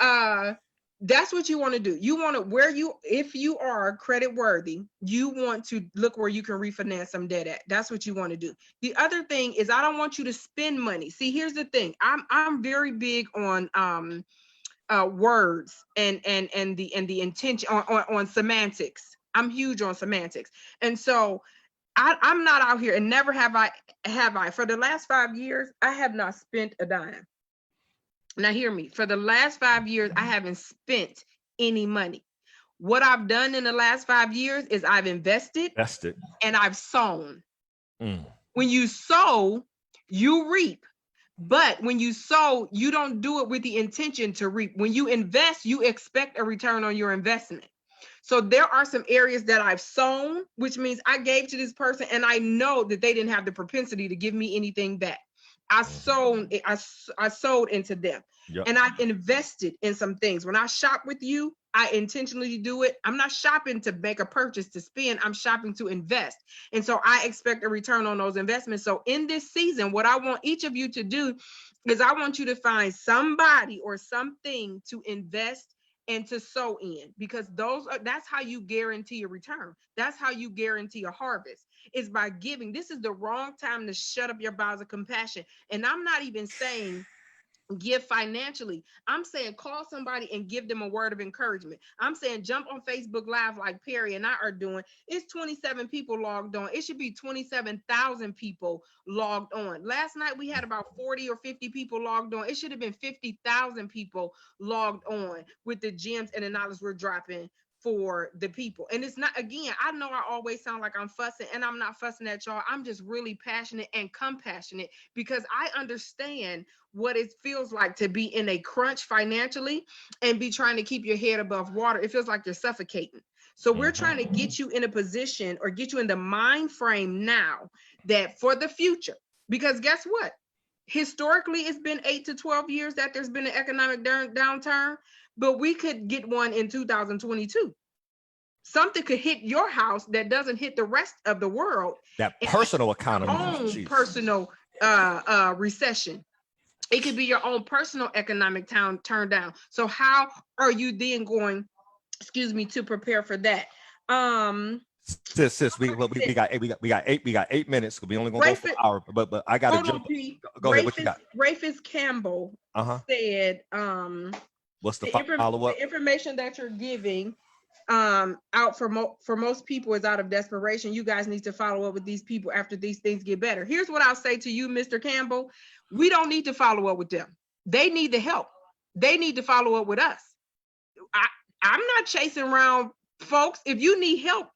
that's what you want to do. You want to if you are credit worthy, you want to look where you can refinance some debt at. That's what you want to do. The other thing is, I don't want you to spend money. See, here's the thing. I'm very big on words and the intention on semantics. I'm huge on semantics. And so I'm not out here, and never have I for the last 5 years, I have not spent a dime. Now hear me, for the last 5 years, I haven't spent any money. What I've done in the last 5 years is I've invested and I've sown. When you sow, you reap. But when you sow, you don't do it with the intention to reap. When you invest, you expect a return on your investment. So there are some areas that I've sown, which means I gave to this person and I know that they didn't have the propensity to give me anything back. I sold into them. Yep. And I invested in some things. When I shop with you, I intentionally do it. I'm not shopping to make a purchase to spend. I'm shopping to invest. And so I expect a return on those investments. So in this season, what I want each of you to do is I want you to find somebody or something to invest and to sow in, because that's how you guarantee a return. That's how you guarantee a harvest, is by giving. This is the wrong time to shut up your bowels of compassion. And I'm not even saying give financially. I'm saying call somebody and give them a word of encouragement. I'm saying jump on Facebook Live like Perry and I are doing. It's 27 people logged on. It should be 27,000 people logged on. Last night we had about 40 or 50 people logged on. It should have been 50,000 people logged on with the gems and the knowledge we're dropping for the people. And it's not, again, I know I always sound like I'm fussing, and I'm not fussing at y'all. I'm just really passionate and compassionate, because I understand what it feels like to be in a crunch financially and be trying to keep your head above water. It feels like you're suffocating. So we're trying to get you in a position, or get you in the mind frame now, that for the future, because guess what? Historically, it's been 8 to 12 years that there's been an economic downturn, but we could get one in 2022. Something could hit your house that doesn't hit the rest of the world. That personal economy, personal recession. It could be your own personal economic turn down. So how are you then going, to prepare for that? Sis, we got 8 minutes. We only gonna go for an hour, but I gotta jump. Go ahead. What you got? Rafus Campbell said, what's the follow-up? The information that you're giving out for most people is out of desperation. You guys need to follow up with these people after these things get better. Here's what I'll say to you, Mr. Campbell. We don't need to follow up with them. They need the help. They need to follow up with us. I'm not chasing around folks. If you need help,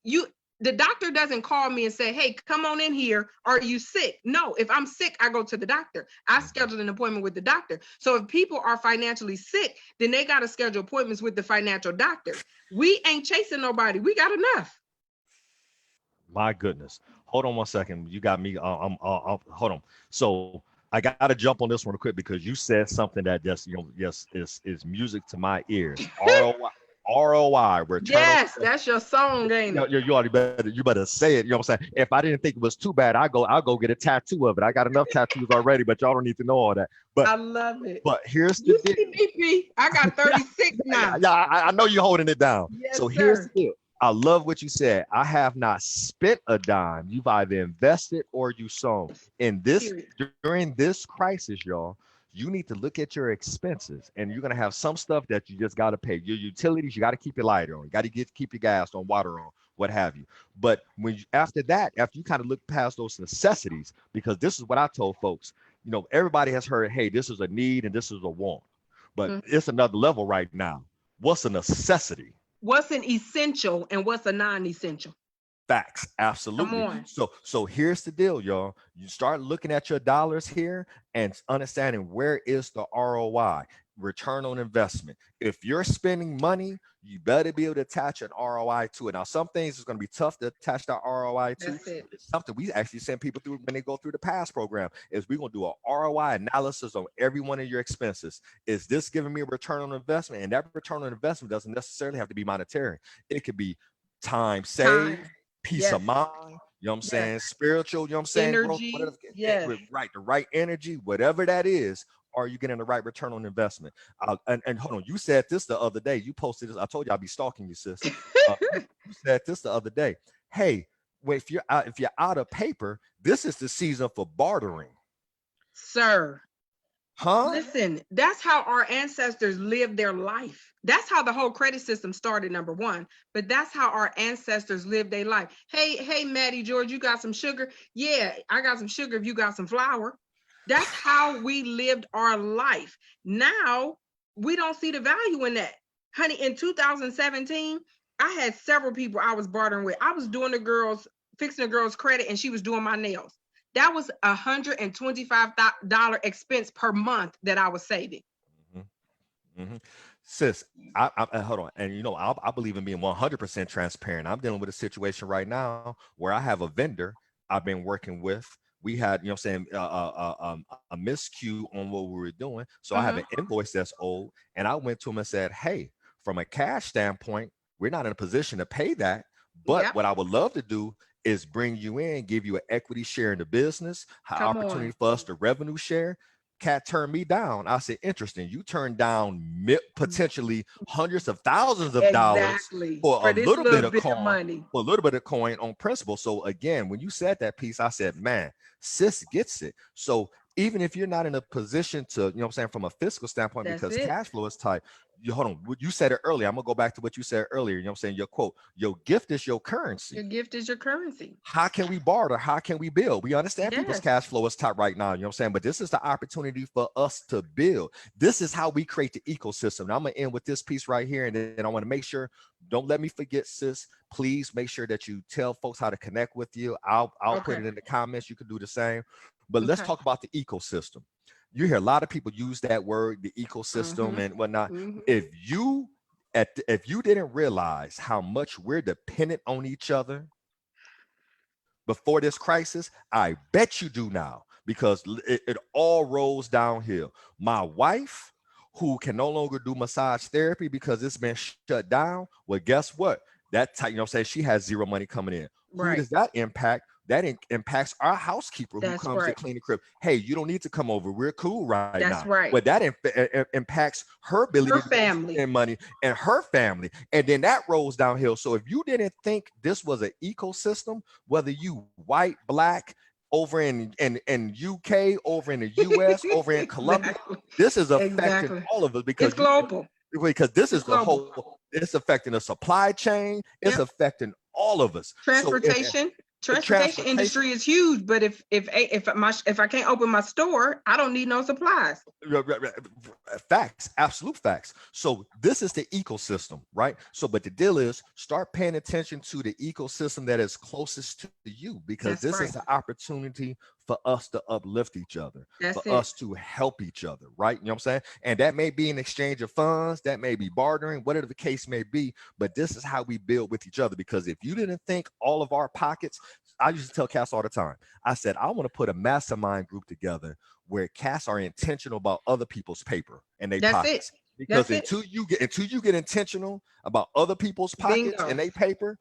the doctor doesn't call me and say, hey, come on in here. Are you sick? No, if I'm sick, I go to the doctor. I schedule an appointment with the doctor. So if people are financially sick, then they got to schedule appointments with the financial doctor. We ain't chasing nobody. We got enough. My goodness. Hold on one second. You got me. Hold on. So I got to jump on this one real quick, because you said something that just, is music to my ears. ROI, return. Yes, that's your song, ain't it? You better say it. You know what I'm saying? If I didn't think it was too bad, I'll go get a tattoo of it. I got enough tattoos already, but y'all don't need to know all that. But I love it. But here's the deal. I got 36 now. Yeah, I know you're holding it down. Yes, so sir. Here's the deal. I love what you said. I have not spent a dime. You've either invested or you sown. During this crisis, y'all, you need to look at your expenses, and you're going to have some stuff that you just got to pay. Your utilities, you got to keep your light on. You got to keep your gas on, water on, what have you. But after you kind of look past those necessities, because this is what I told folks, everybody has heard, hey, this is a need and this is a want. but Mm. it's another level right now. What's a necessity? What's an essential and what's a non-essential? Facts, Come absolutely. on. So here's the deal, y'all. You start looking at your dollars here and understanding where is the ROI, return on investment. If you're spending money, you better be able to attach an ROI to it. Now, some things is going to be tough to attach that ROI to. That's it. It's something we actually send people through when they go through the pass program. Is we're going to do an ROI analysis on every one of your expenses. Is this giving me a return on investment? And that return on investment doesn't necessarily have to be monetary. It could be time Time. saved, peace of Yes. mind, you know what I'm Yes. saying? Spiritual, you know what I'm saying? Growth, whatever, Energy. Yes. right, the right energy, whatever that is, are you getting the right return on investment? And hold on, you said this the other day. You posted this. I told you I'd be stalking you, sis. You said this the other day. Hey, well, if you're out of paper, this is the season for bartering, Sir. huh? Listen, that's how our ancestors lived their life. That's how the whole credit system started, number one. But that's how our ancestors lived their life. Hey, Maddie George, you got some sugar? Yeah, I got some sugar if you got some flour. That's how we lived our life. Now we don't see the value in that. Honey, in 2017, I had several people I was bartering with. I was doing fixing the girl's credit, and she was doing my nails. That was $125 expense per month that I was saving. Mm-hmm. Sis, hold on, and I believe in being 100% transparent. I'm dealing with a situation right now where I have a vendor I've been working with. We had, you know, what I'm saying, a miscue on what we were doing, so I have Mhm. an invoice that's old, and I went to him and said, "Hey, from a cash standpoint, we're not in a position to pay that, but Yep. what I would love to do is bring you in, give you an equity share in the business, Come opportunity on. for us to revenue share." Cat turned me down. I said, interesting. You turned down potentially hundreds of thousands of dollars Exactly. for a For this little bit little of bit of coin, money. on principle. So again, when you said that piece, I said, man, sis gets it. So even if you're not in a position to, what I'm saying, from a fiscal standpoint, That's because it. cash flow is tight. You hold on. You said it earlier. I'm gonna go back to what you said earlier. You know what I'm saying? Your quote, your gift is your currency. Your gift is your currency. How can we barter? How can we build? We understand people's Yes. cash flow is tight right now, you know what I'm saying? But this is the opportunity for us to build. This is how we create the ecosystem. Now I'm gonna end with this piece right here, and then I want to make sure, don't let me forget, sis. Please make sure that you tell folks how to connect with you. I'll put Okay. it in the comments. You can do the same. But let's Okay. talk about the ecosystem. You hear a lot of people use that word, the ecosystem Mm-hmm. and whatnot. Mm-hmm. If you didn't realize how much we're dependent on each other before this crisis, I bet you do now, because it all rolls downhill. My wife, who can no longer do massage therapy because it's been shut down, well, guess what? That type, say she has zero money coming in. Who Right. does that impact? That impacts our housekeeper who That's comes to right. clean the crib. Hey, you don't need to come over. We're cool right now. That's But right. that impacts her ability Her to go family. spend money and her family. And then that rolls downhill. So if you didn't think this was an ecosystem, whether you white, black, over in UK, over in the US, over in Colombia, Exactly. this is affecting Exactly. all of us, It's global. because this It's is the global. whole, it's affecting the supply chain, it's Yep. affecting all of us. So if Transportation transportation, industry is huge, but if I can't open my store, I don't need no supplies. facts, absolute facts. So this is the ecosystem, right? So but the deal is, start paying attention to the ecosystem that is closest to you, because That's this is right. the opportunity for us to uplift each other, for That's it. us to help each other, right? You know what I'm saying? And that may be an exchange of funds, that may be bartering, whatever the case may be, but this is how we build with each other. Because if you didn't think all of our pockets, I used to tell Cass all the time, I said, I want to put a mastermind group together where cats are intentional about other people's paper and their That's it. pockets. Because That's it. until you get intentional about other people's pockets Bingo. and their paper,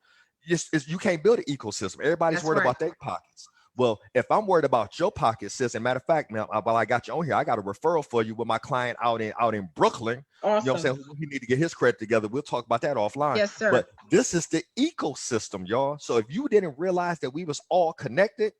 you can't build an ecosystem. Everybody's That's worried right. about their pockets. Well, if I'm worried about your pockets, sis, and matter of fact, now while I got you on here, I got a referral for you with my client out in Brooklyn. You know what Awesome. I'm saying? He need to get his credit together. We'll talk about that offline. Yes, sir. But this is the ecosystem, y'all. So if you didn't realize that we was all connected,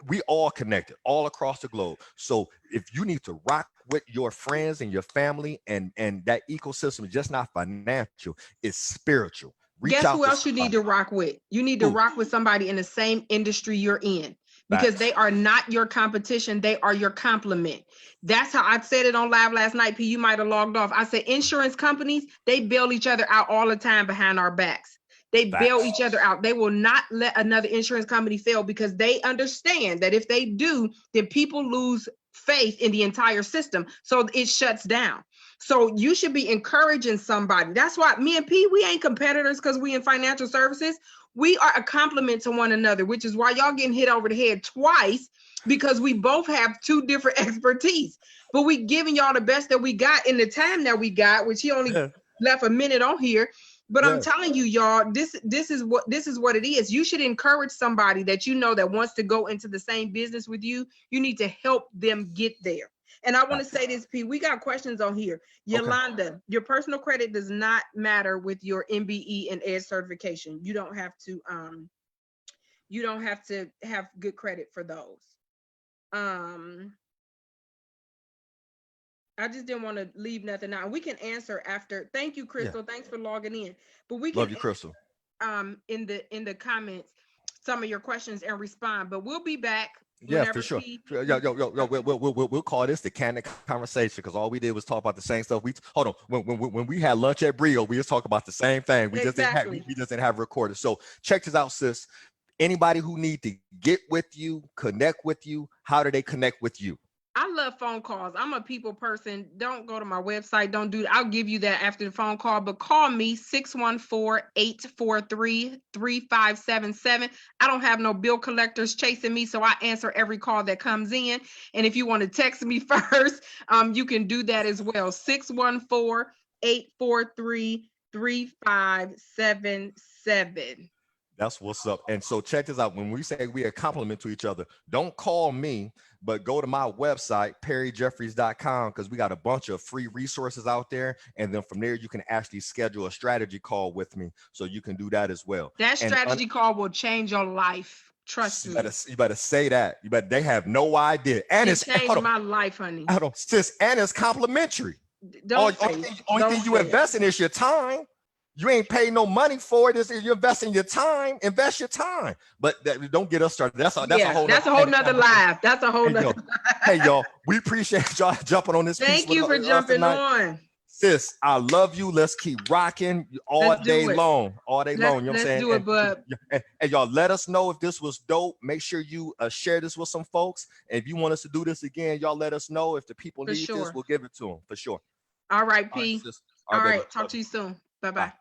we all connected all across the globe. So if you need to rock with your friends and your family, and that ecosystem is just not financial, it's spiritual. Reach Guess out who to else you somebody. need to rock with? You need to Who? rock with somebody in the same industry you're in. because Facts. they are not your competition. They are your complement. That's how I said it on live last night. P, you might have logged off. I said insurance companies, they bail each other out all the time behind our backs. They bail Facts. each other out. They will not let another insurance company fail because they understand that if they do, then people lose faith in the entire system. So it shuts down. So you should be encouraging somebody. That's why me and P, we ain't competitors because we in financial services. We are a complement to one another, which is why y'all getting hit over the head twice, because we both have two different expertise. But we giving y'all the best that we got in the time that we got, which he only Yeah. left a minute on here. But I'm Yeah. telling you, y'all, this is what it is. You should encourage somebody that you know that wants to go into the same business with you. You need to help them get there. And I want to say this, P, we got questions on here. Okay. Yolanda, your personal credit does not matter with your MBE and EDGE certification. You don't have to have good credit for those. I just didn't want to leave nothing out. We can answer after. Thank you, Yeah. Crystal. Thanks for logging in. But we can Love you, Crystal. in the comments some of your questions and respond. But we'll be back Yeah, for whenever sure. P. Yo, yo, yo, yo, we'll call this the candid conversation because all we did was talk about the same stuff. We hold on when we had lunch at Brio, we just talked about the same thing. We just didn't have Exactly. we just didn't have recorded. So check this out, sis. Anybody who need to get with you, connect with you, how do they connect with you? I love phone calls. I'm a people person. Don't go to my website. Don't do that. I'll give you that after the phone call, but call me 614-843-3577. I don't have no bill collectors chasing me, so I answer every call that comes in. And if you want to text me first, you can do that as well. 614-843-3577. That's what's up. And so check this out. When we say we are compliment to each other, don't call me, but go to my website, perryjeffries.com, because we got a bunch of free resources out there. And then from there, you can actually schedule a strategy call with me. So you can do that as well. That And strategy call will change your life. Trust me. you better say that. You better, they have no idea. And It it's changed my life, honey. hold on, sis, and it's complimentary. Don't say it. Only thing you invest in is your time. You ain't paying no money for it. You're investing your time. Invest your time. But don't get us started. That's a whole nother live. That's a whole nother. Hey, y'all, we appreciate y'all jumping on this piece. Thank you for jumping on. Sis, I love you. Let's keep rocking all day long. All day long. You know what I'm saying? Let's do it, bud. And y'all, let us know if this was dope. Make sure you share this with some folks. And if you want us to do this again, y'all let us know. If the people need this, we'll give it to them for sure. All right, P. All right, talk to you soon. Bye-bye. Bye.